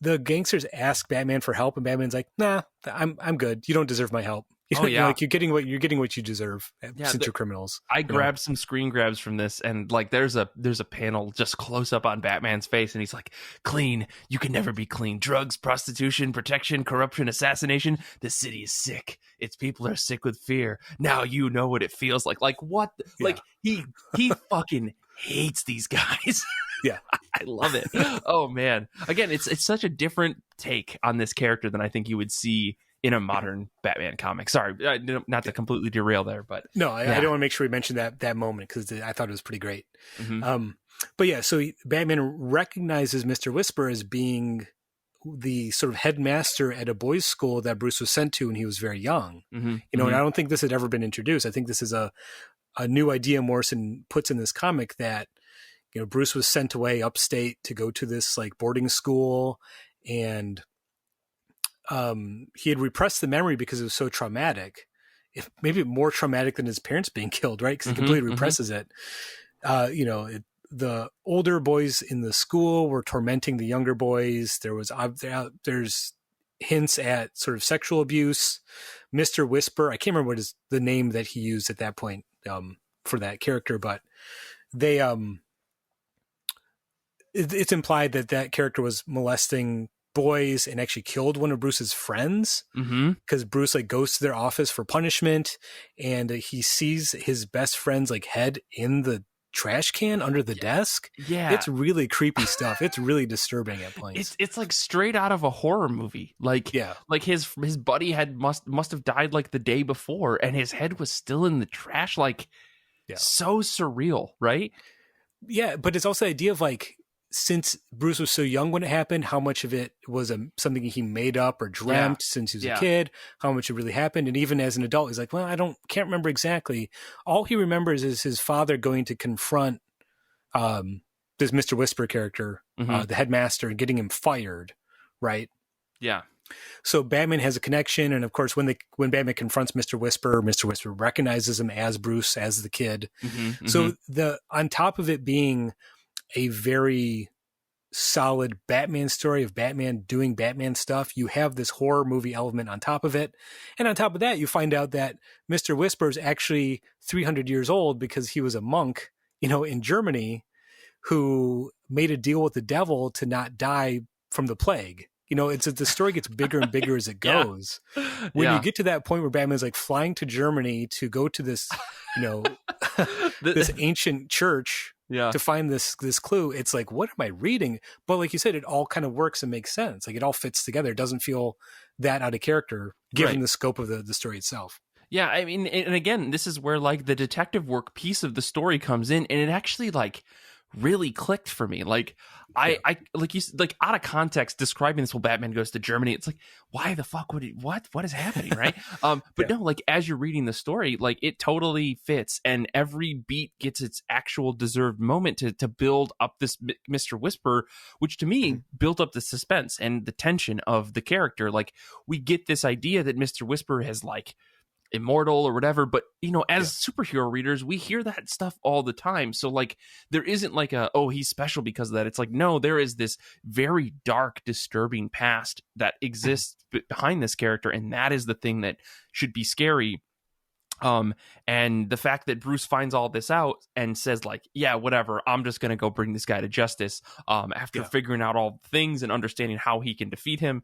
The gangsters ask Batman for help, and Batman's like, "Nah, I'm good. You don't deserve my help." Like you're getting what you deserve since you're criminals. I grabbed some screen grabs from this, and like there's a panel just close up on Batman's face, and he's like, "Clean, you can never be clean. Drugs, prostitution, protection, corruption, assassination. The city is sick. Its people are sick with fear. Now you know what it feels like." Like what? Yeah. Like he fucking hates these guys. Yeah. I love it. Oh man. Again, it's such a different take on this character than I think you would see in a modern Batman comic. Sorry, not to completely derail there, but no, I don't want to make sure we mention that moment because I thought it was pretty great. But yeah, so Batman recognizes Mr. Whisper as being the sort of headmaster at a boys' school that Bruce was sent to when he was very young. And I don't think this had ever been introduced. I think this is a new idea Morrison puts in this comic that Bruce was sent away upstate to go to this like boarding school, and he had repressed the memory because it was so traumatic, maybe more traumatic than his parents being killed, right? Because he completely represses it. The older boys in the school were tormenting the younger boys. There's hints at sort of sexual abuse. Mr. Whisper, I can't remember what the name that he used at that point for that character, but they it's implied that character was molesting boys and actually killed one of Bruce's friends because Bruce like goes to their office for punishment, and he sees his best friend's like head in the trash can under the desk. Yeah, it's really creepy stuff. It's really disturbing at points. It's like straight out of a horror movie. Like his buddy must have died like the day before, and his head was still in the trash. Like so surreal, right? Yeah, but it's also the idea of like, since Bruce was so young when it happened, how much of it was something he made up or dreamt since he was a kid, how much it really happened. And even as an adult, he's like, well, can't remember exactly. All he remembers is his father going to confront this Mr. Whisper character, the headmaster, and getting him fired, right? Yeah. So Batman has a connection, and of course, when Batman confronts Mr. Whisper recognizes him as Bruce, as the kid. So on top of it being a very solid Batman story of Batman doing Batman stuff, you have this horror movie element on top of it. And on top of that, you find out that Mr. Whisper is actually 300 years old because he was a monk, in Germany, who made a deal with the devil to not die from the plague. The story gets bigger and bigger as it goes. When you get to that point where Batman's like flying to Germany to go to this, this ancient church to find this clue, it's like, what am I reading? But like you said, it all kind of works and makes sense. Like it all fits together. It doesn't feel that out of character given the scope of the story itself. Yeah, I mean, and again, this is where like the detective work piece of the story comes in, and it actually like really clicked for me. Like I like you like out of context describing this whole Batman goes to Germany. It's like, why the fuck would he, what is happening, right? But no, like as you're reading the story, like it totally fits, and every beat gets its actual deserved moment to build up this Mr. Whisper, which to me built up the suspense and the tension of the character. Like we get this idea that Mr. Whisper has like immortal or whatever, but you know, as superhero readers, we hear that stuff all the time. So like there isn't like a, oh, he's special because of that. It's like, no, there is this very dark, disturbing past that exists behind this character, and that is the thing that should be scary. And the fact that Bruce finds all this out and says like, yeah, whatever, I'm just gonna go bring this guy to justice, after figuring out all the things and understanding how he can defeat him.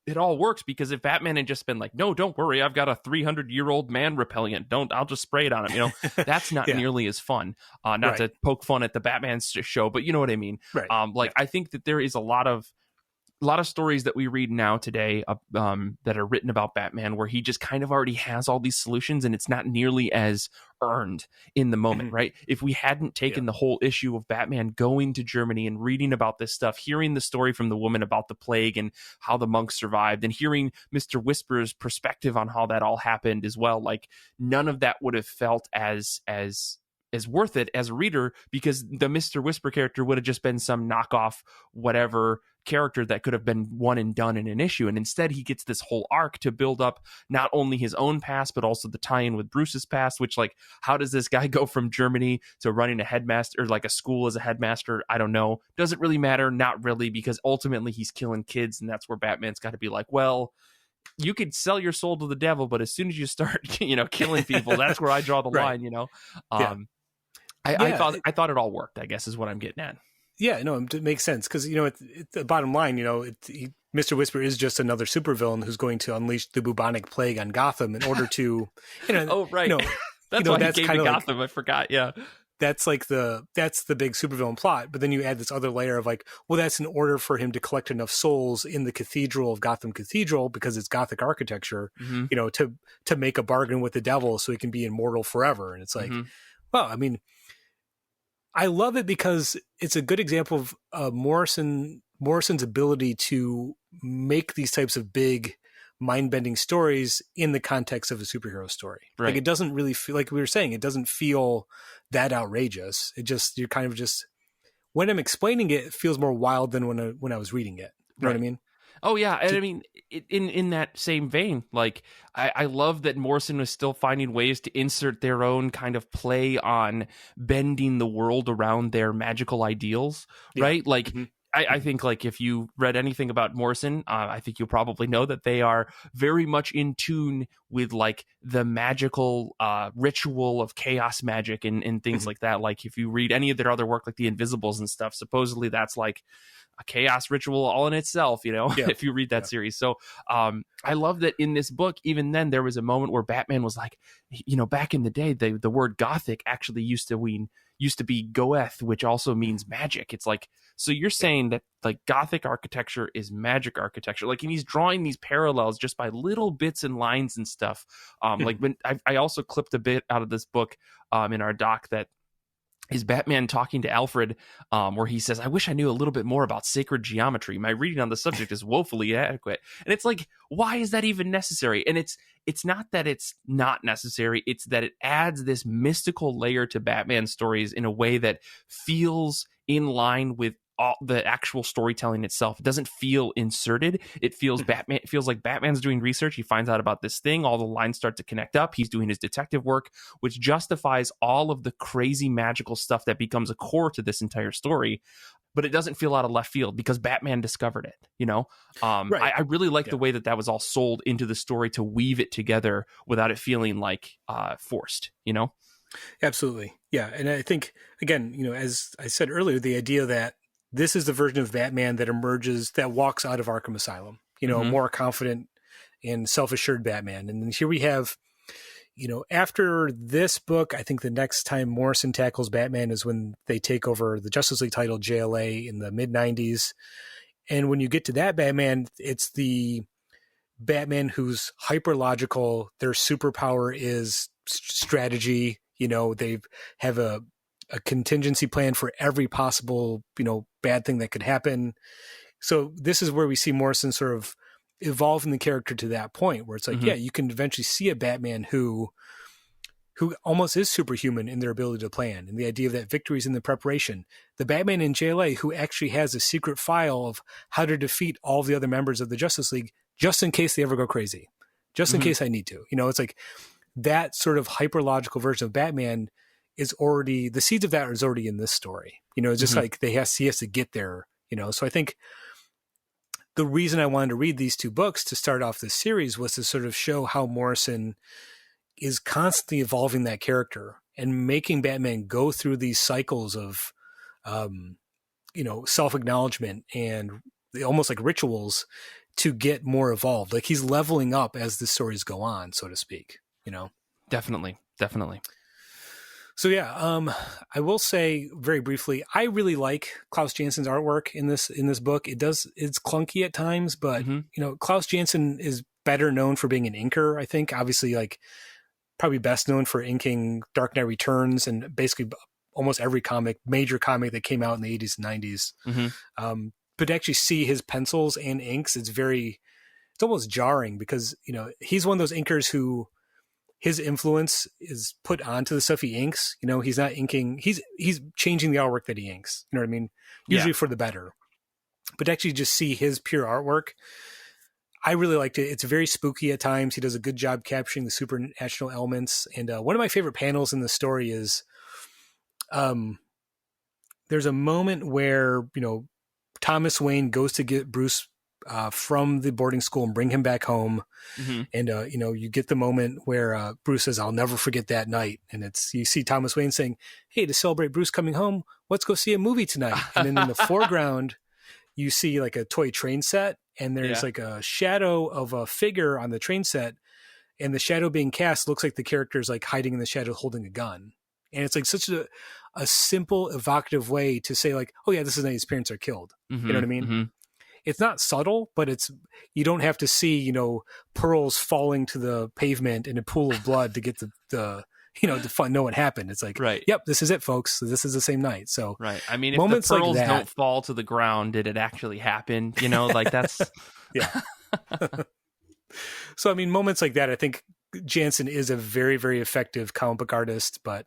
It all works, because if Batman had just been like, no, don't worry, I've got a 300-year-old man repellent, I'll just spray it on him, you know, that's not nearly as fun. Not to poke fun at the Batman show, but you know what I mean. Right. I think that there is a lot of stories that we read now today that are written about Batman where he just kind of already has all these solutions, and it's not nearly as earned in the moment, right? If we hadn't taken the whole issue of Batman going to Germany and reading about this stuff, hearing the story from the woman about the plague and how the monks survived, and hearing Mr. Whisper's perspective on how that all happened as well, like none of that would have felt as worth it as a reader, because the Mr. Whisper character would have just been some knockoff whatever character that could have been one and done in an issue. And instead he gets this whole arc to build up not only his own past, but also the tie-in with Bruce's past, which like, how does this guy go from Germany to running a headmaster, or like a school as a headmaster? I don't know. Doesn't really matter. Not really, because ultimately he's killing kids. And that's where Batman's got to be like, well, you could sell your soul to the devil, but as soon as you start, you know, killing people, that's where I draw the line, you know? I thought it all worked, I guess is what I'm getting at. Yeah, no, it makes sense, because, you know, the bottom line, you know, Mr. Whisper is just another supervillain who's going to unleash the bubonic plague on Gotham in order to, you know, oh, right. You know, that's why he came to Gotham. I forgot. Yeah. That's like that's the big supervillain plot. But then you add this other layer of like, well, that's in order for him to collect enough souls in the cathedral of Gotham Cathedral, because it's Gothic architecture, you know, to make a bargain with the devil so he can be immortal forever. And it's like, well, I mean, I love it because it's a good example of Morrison's ability to make these types of big, mind-bending stories in the context of a superhero story. Right. Like, it doesn't really feel, like we were saying, it doesn't feel that outrageous. It just, you're kind of just, when I'm explaining it, it feels more wild than when I was reading it. You know what I mean? Oh yeah, and I mean, in that same vein, like I love that Morrison was still finding ways to insert their own kind of play on bending the world around their magical ideals, right? Like I think like if you read anything about Morrison, I think you'll probably know that they are very much in tune with like the magical ritual of chaos magic and things like that. Like if you read any of their other work, like the Invisibles and stuff, supposedly that's like a chaos ritual all in itself, you know, if you read that series. So I love that in this book, even then there was a moment where Batman was like, you know, back in the day, the word Gothic actually used to be Goeth, which also means magic. It's like, so you're saying that like Gothic architecture is magic architecture, like, and he's drawing these parallels just by little bits and lines and stuff. Like when I also clipped a bit out of this book in our doc that is Batman talking to Alfred, where he says, I wish I knew a little bit more about sacred geometry. My reading on the subject is woefully inadequate. And it's like, why is that even necessary? And it's not that it's not necessary. It's that it adds this mystical layer to Batman stories in a way that feels in line with all the actual storytelling itself. It doesn't feel inserted. It feels Batman. It feels like Batman's doing research. He finds out about this thing. All the lines start to connect up. He's doing his detective work, which justifies all of the crazy magical stuff that becomes a core to this entire story. But it doesn't feel out of left field because Batman discovered it. You know, I really like the way that was all sold into the story to weave it together without it feeling like forced. You know. Absolutely. Yeah. And I think, again, you know, as I said earlier, the idea that this is the version of Batman that walks out of Arkham Asylum, you know, a more confident and self-assured Batman. And then here we have, you know, after this book, I think the next time Morrison tackles Batman is when they take over the Justice League title, JLA, in the mid-90s. And when you get to that Batman, it's the Batman who's hyper-logical. Their superpower is strategy. You know, they have a a contingency plan for every possible, bad thing that could happen. So this is where we see Morrison sort of evolving the character to that point where it's like, yeah, you can eventually see a Batman who almost is superhuman in their ability to plan, and the idea of that victory is in the preparation. The Batman in JLA who actually has a secret file of how to defeat all the other members of the Justice League just in case they ever go crazy, just in case I need to. It's like that sort of hyper-logical version of Batman is already, the seeds of that is already in this story. It's just like he has to get there, So I think the reason I wanted to read these two books to start off this series was to sort of show how Morrison is constantly evolving that character and making Batman go through these cycles of, self-acknowledgement and almost like rituals to get more evolved. Like he's leveling up as the stories go on, so to speak, Definitely. So yeah, I will say very briefly, I really like Klaus Jansson's artwork in this book. It's clunky at times, but Klaus Jansson is better known for being an inker. I think obviously like probably best known for inking Dark Knight Returns and basically almost every major comic that came out in the 80s and 90s. But to actually see his pencils and inks, it's almost jarring because, he's one of those inkers who his influence is put onto the stuff he inks. He's not inking, he's changing the artwork that he inks. You know what I mean? Usually for the better. But to actually just see his pure artwork, I really liked it. It's very spooky at times. He does a good job capturing the supernatural elements. And one of my favorite panels in the story is there's a moment where, Thomas Wayne goes to get Bruce from the boarding school and bring him back home. And, you get the moment where Bruce says, "I'll never forget that night." And you see Thomas Wayne saying, "Hey, to celebrate Bruce coming home, let's go see a movie tonight." And then in the foreground, you see like a toy train set, and there's like a shadow of a figure on the train set, and the shadow being cast looks like the character's like hiding in the shadow holding a gun. And it's like such a simple, evocative way to say like, oh yeah, this is the night his parents are killed. You know what I mean? It's not subtle, but you don't have to see, pearls falling to the pavement in a pool of blood to get to know what happened. It's like, right. Yep, this is it, folks. So this is the same night. So right. I mean, if the pearls don't fall to the ground, did it actually happen? Like that's yeah. So I mean, moments like that, I think Jansson is a very, very effective comic book artist, but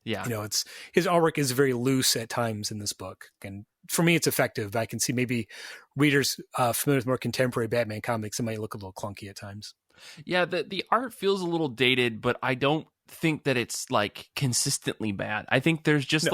yeah, it's his artwork is very loose at times in this book, and for me, it's effective. I can see maybe readers familiar with more contemporary Batman comics, it might look a little clunky at times. Yeah, the art feels a little dated, but I don't think that it's like consistently bad. I think there's just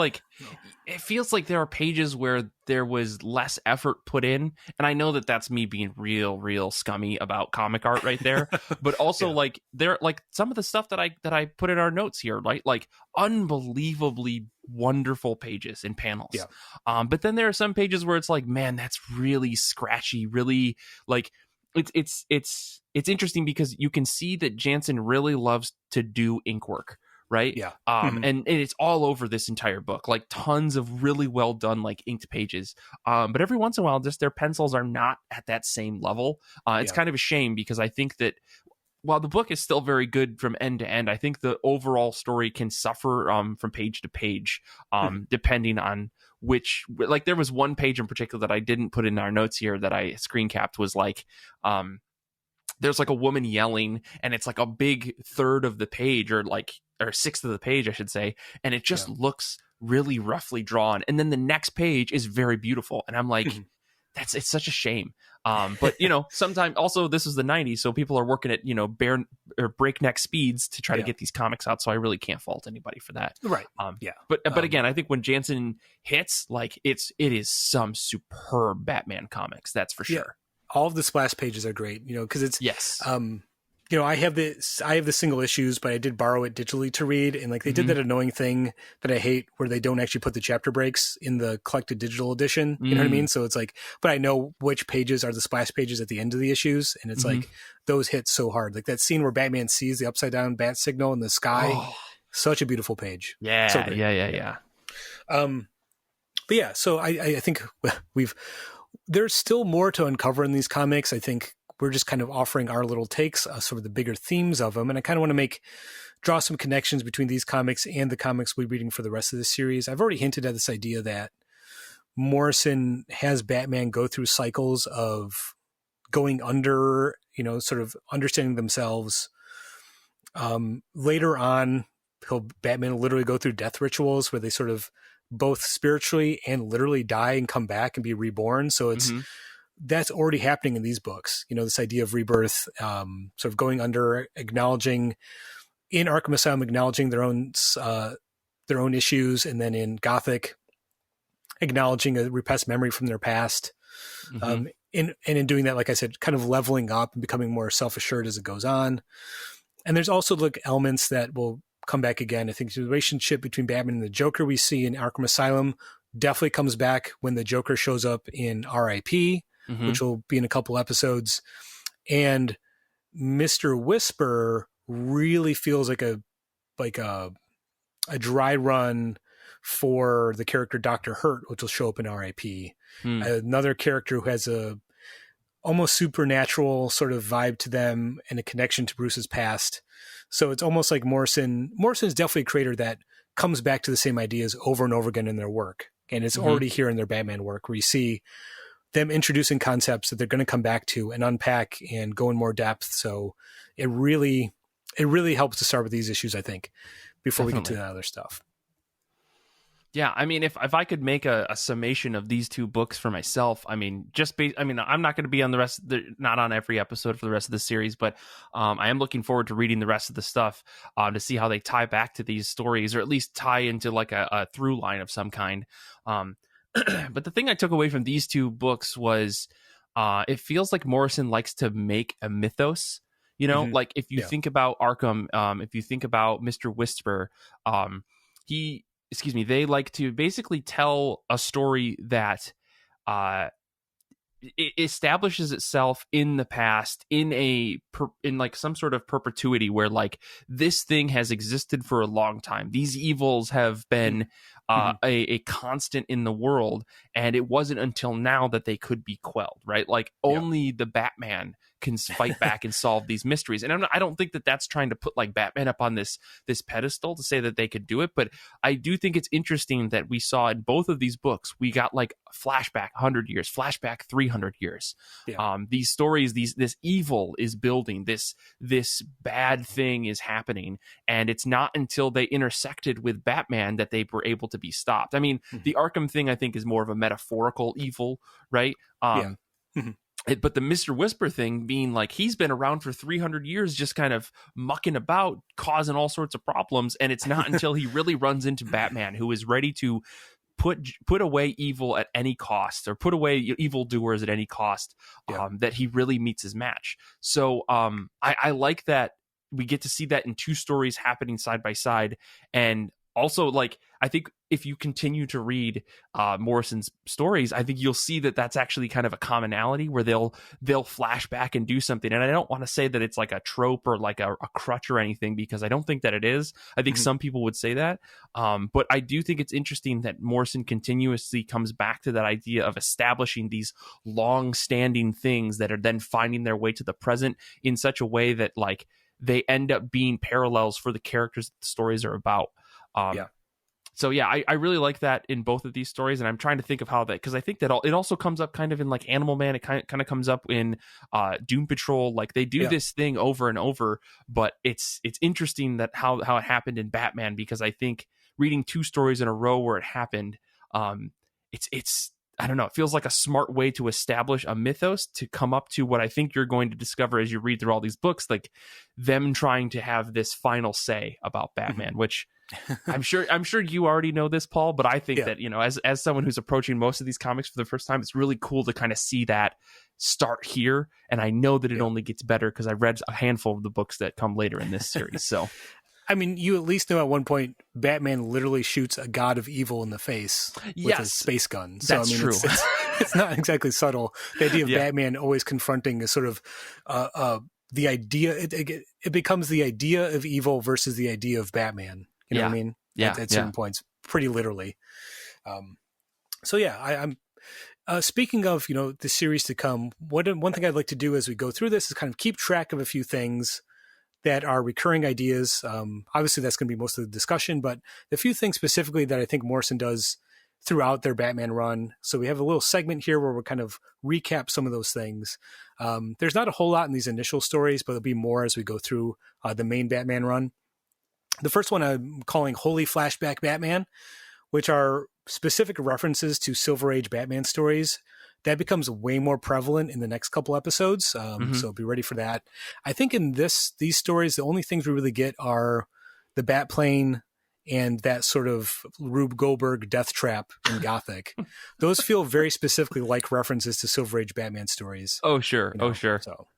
it feels like there are pages where there was less effort put in, and I know that that's me being real scummy about comic art right there, but also like there like some of the stuff that I put in our notes here, right? Like unbelievably wonderful pages and panels. But then there are some pages where it's like, man, that's really scratchy, really like it's interesting because you can see that Jansson really loves to do ink work, right? Yeah. And it's all over this entire book, like tons of really well done, like inked pages. But every once in a while, just their pencils are not at that same level. It's kind of a shame because I think that while the book is still very good from end to end, I think the overall story can suffer from page to page, depending on which, like there was one page in particular that I didn't put in our notes here that I screen capped was like, there's like a woman yelling and it's like a big third of the page or sixth of the page, I should say. And it just looks really roughly drawn. And then the next page is very beautiful. And I'm like, it's such a shame. But sometimes also this is the 90s. So people are working at, bare or breakneck speeds to try to get these comics out. So I really can't fault anybody for that. Right. But again, I think when Jansson hits, like it is some superb Batman comics. That's for sure. All of the splash pages are great, because it's, yes. I have the single issues, but I did borrow it digitally to read. And like they did that annoying thing that I hate where they don't actually put the chapter breaks in the collected digital edition. You know what I mean? So it's like, but I know which pages are the splash pages at the end of the issues. And it's like, those hit so hard. Like that scene where Batman sees the upside down bat signal in the sky. Oh. Such a beautiful page. Yeah. So Yeah. But yeah, so I think there's still more to uncover in these comics. I think we're just kind of offering our little takes, sort of the bigger themes of them. And I kind of want to draw some connections between these comics and the comics we're reading for the rest of the series. I've already hinted at this idea that Morrison has Batman go through cycles of going under, sort of understanding themselves. Later on, Batman will literally go through death rituals where they sort of both spiritually and literally die and come back and be reborn. So that's already happening in these books. This idea of rebirth, sort of going under, acknowledging in Arkham Asylum, acknowledging their own issues, and then in Gothic, acknowledging a repressed memory from their past. And in doing that, like I said, kind of leveling up and becoming more self-assured as it goes on. And there's also elements that will come back again. I think the relationship between Batman and the Joker we see in Arkham Asylum definitely comes back when the Joker shows up in R.I.P., which will be in a couple episodes. And Mr. Whisper really feels like a dry run for the character Dr. Hurt, which will show up in R.I.P. Another character who has a almost supernatural sort of vibe to them and a connection to Bruce's past. So it's almost like Morrison is definitely a creator that comes back to the same ideas over and over again in their work. And it's already here in their Batman work, where you see them introducing concepts that they're going to come back to and unpack and go in more depth. So it really helps to start with these issues, I think, before we get to the other stuff. Yeah, I mean, if I could make a summation of these two books for myself, I mean, I'm not going to be on not on every episode for the rest of the series, but I am looking forward to reading the rest of the stuff to see how they tie back to these stories, or at least tie into like a through line of some kind. But the thing I took away from these two books was it feels like Morrison likes to make a mythos. Like if you think about Arkham, if you think about Mr. Whisper, they like to basically tell a story that it establishes itself in the past in like some sort of perpetuity, where like this thing has existed for a long time. These evils have been a constant in the world, and it wasn't until now that they could be quelled, right? Like only the Batman can fight back and solve these mysteries. And I don't think that that's trying to put like Batman up on this pedestal to say that they could do it, but I do think it's interesting that we saw in both of these books, we got like flashback 100 years, flashback 300 years. These stories, this evil is building, this bad thing is happening, and it's not until they intersected with Batman that they were able to be stopped. I mean, the Arkham thing, I think, is more of a metaphorical evil, right? But the Mr. Whisper thing being like, he's been around for 300 years just kind of mucking about, causing all sorts of problems. And it's not until he really runs into Batman, who is ready to put away evil at any cost, or put away evildoers at any cost, that he really meets his match. So I like that we get to see that in two stories happening side by side. And also, like, I think if you continue to read Morrison's stories, I think you'll see that that's actually kind of a commonality, where they'll flash back and do something. And I don't want to say that it's like a trope or like a crutch or anything, because I don't think that it is. I think some people would say that. But I do think it's interesting that Morrison continuously comes back to that idea of establishing these long-standing things that are then finding their way to the present in such a way that like they end up being parallels for the characters that the stories are about. So yeah, I really like that in both of these stories, and I'm trying to think of how that, because I think that it also comes up kind of in like Animal Man. It kind of comes up in Doom Patrol. Like they do this thing over and over, but it's interesting that how it happened in Batman, because I think reading two stories in a row where it happened, it's I don't know, it feels like a smart way to establish a mythos to come up to what I think you're going to discover as you read through all these books, like them trying to have this final say about Batman, which I'm sure you already know this, Paul, but I think that, as someone who's approaching most of these comics for the first time, it's really cool to kind of see that start here. And I know that it only gets better because I read a handful of the books that come later in this series. So I mean, you at least know at one point Batman literally shoots a god of evil in the face with a space gun. So that's true. It's not exactly subtle. The idea of Batman always confronting a sort of the idea. It becomes the idea of evil versus the idea of Batman. You know what I mean? At certain points, pretty literally. So yeah, Speaking of, the series to come, one thing I'd like to do as we go through this is kind of keep track of a few things that are recurring ideas. Obviously, that's going to be most of the discussion, but the few things specifically that I think Morrison does throughout their Batman run. So we have a little segment here where we'll kind of recap some of those things. There's not a whole lot in these initial stories, but there'll be more as we go through the main Batman run. The first one I'm calling Holy Flashback Batman, which are specific references to Silver Age Batman stories. That becomes way more prevalent in the next couple episodes. So be ready for that. I think in these stories, the only things we really get are the Batplane and that sort of Rube Goldberg death trap in Gothic. Those feel very specifically like references to Silver Age Batman stories. Oh, sure. Oh, sure. So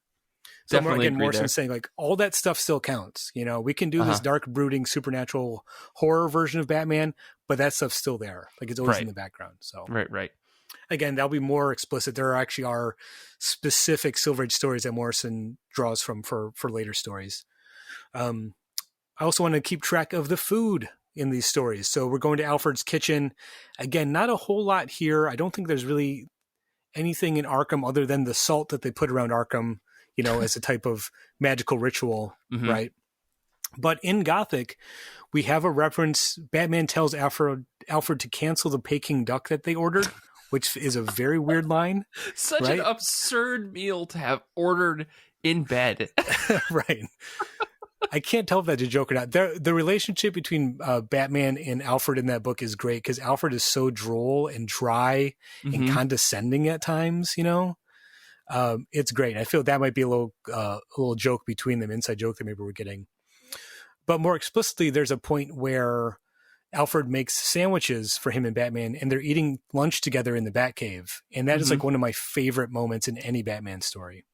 Definitely again, Morrison's saying like all that stuff still counts. We can do this dark, brooding, supernatural horror version of Batman, but that stuff's still there. Like it's always in the background. So right. Again, that'll be more explicit. There actually are specific Silver Age stories that Morrison draws from for later stories. I also want to keep track of the food in these stories. So we're going to Alfred's kitchen. Again, not a whole lot here. I don't think there's really anything in Arkham other than the salt that they put around Arkham, as a type of magical ritual, right? But in Gothic, we have a reference. Batman tells Alfred to cancel the Peking duck that they ordered, which is a very weird line. Such an absurd meal to have ordered in bed. Right. I can't tell if that's a joke or not. The relationship between Batman and Alfred in that book is great because Alfred is so droll and dry and condescending at times, It's great. I feel that might be a little joke between them, inside joke that maybe we're getting. But more explicitly, there's a point where Alfred makes sandwiches for him and Batman, and they're eating lunch together in the Batcave. And that is like one of my favorite moments in any Batman story.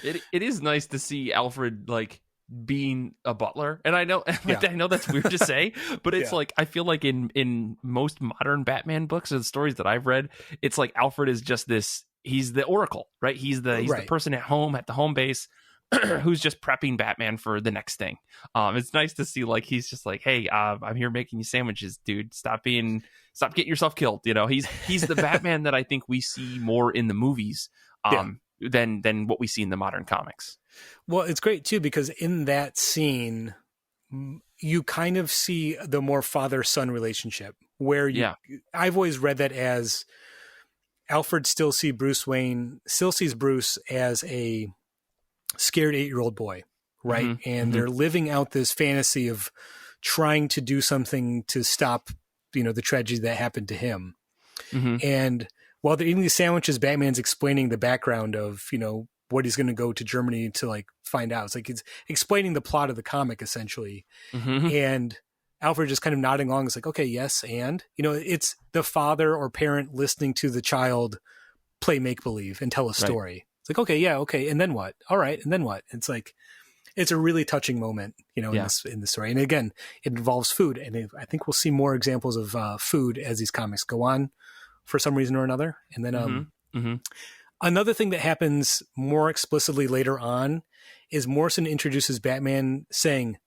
It is nice to see Alfred like being a butler, and I know I know that's weird to say, but it's like I feel like in most modern Batman books and stories that I've read, it's like Alfred is just this. He's the Oracle, right? He's the person at the home base who's just prepping Batman for the next thing. It's nice to see like he's just like, hey, I'm here making you sandwiches, dude. Stop getting yourself killed. He's the Batman that I think we see more in the movies than what we see in the modern comics. Well, it's great too because in that scene, you kind of see the more father-son relationship where I've always read that as Alfred still sees Bruce as a scared 8-year-old boy, right? And they're living out this fantasy of trying to do something to stop, the tragedy that happened to him. And while they're eating these sandwiches, Batman's explaining the background of, what he's going to go to Germany to like find out. It's like it's explaining the plot of the comic essentially. And Alfred just kind of nodding along. It's like, okay, yes. And, it's the father or parent listening to the child play make-believe and tell a story. Right. It's like, okay, yeah, okay. And then what? All right. And then what? It's like, it's a really touching moment, in the story. And again, it involves food. And I think we'll see more examples of food as these comics go on for some reason or another. And then, another thing that happens more explicitly later on is Morrison introduces Batman saying,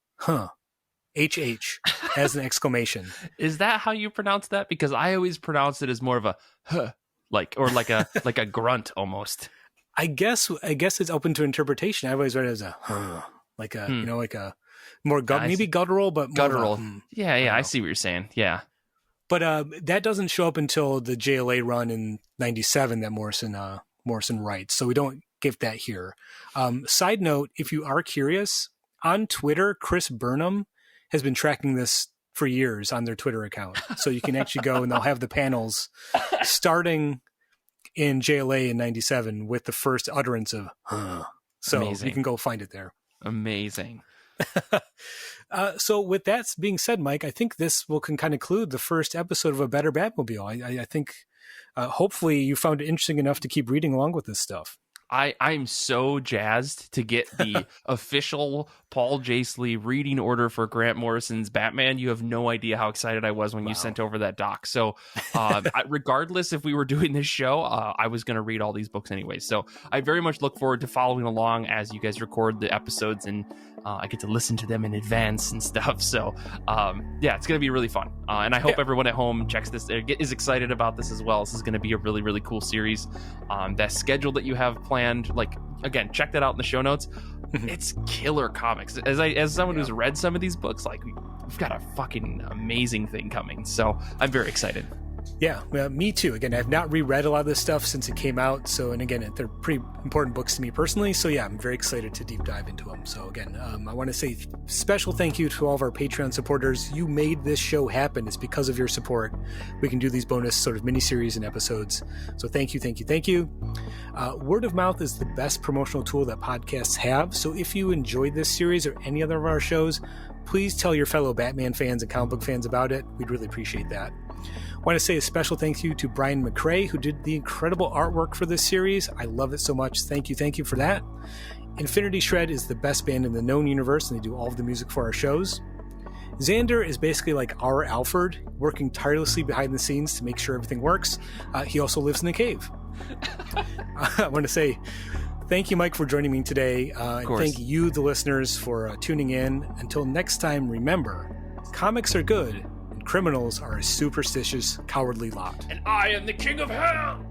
HH as an exclamation. Is that how you pronounce that? Because I always pronounce it as more of a huh, like a grunt almost. I guess it's open to interpretation. I've always read it as a huh, like a like a more maybe guttural, but more guttural. Yeah, I see what you're saying. Yeah. But that doesn't show up until the JLA run in '97 that Morrison writes, so we don't get that here. Side note, if you are curious, on Twitter, Chris Burnham has been tracking this for years on their Twitter account. So you can actually go and they'll have the panels starting in JLA in '97 with the first utterance of So Amazing. You can go find it there. Amazing. So with that being said, Mike, I think this will can kind of conclude the first episode of A Better Batmobile. I think hopefully you found it interesting enough to keep reading along with this stuff. I'm so jazzed to get the official Paul Jasley reading order for Grant Morrison's Batman. You have no idea how excited I was when you sent over that doc. So regardless if we were doing this show, I was going to read all these books anyway. So I very much look forward to following along as you guys record the episodes, and I get to listen to them in advance and stuff. So yeah, it's going to be really fun. And I hope everyone at home checks this, is excited about this as well. This is going to be a really, really cool series. That schedule that you have planned, like, again, check that out in the show notes. It's killer comics. As someone who's read some of these books, like, we've got a fucking amazing thing coming. So I'm very excited. Yeah, well, me too. Again, I've not reread a lot of this stuff since it came out. So, and again, they're pretty important books to me personally. So yeah, I'm very excited to deep dive into them. So again, I want to say special thank you to all of our Patreon supporters. You made this show happen. It's because of your support we can do these bonus sort of miniseries and episodes. So thank you, thank you, thank you. Word of mouth is the best promotional tool that podcasts have. So if you enjoyed this series or any other of our shows, please tell your fellow Batman fans and comic book fans about it. We'd really appreciate that. I want to say a special thank you to Brian McRae, who did the incredible artwork for this series. I love it so much. Thank you for that. Infinity Shred is the best band in the known universe, and they do all of the music for our shows. Zander is basically like our Alfred, working tirelessly behind the scenes to make sure everything works. He also lives in a cave. I want to say thank you, Mike, for joining me today. And thank you, the listeners, for tuning in. Until next time, remember, comics are good. Criminals are a superstitious, cowardly lot. And I am the king of hell!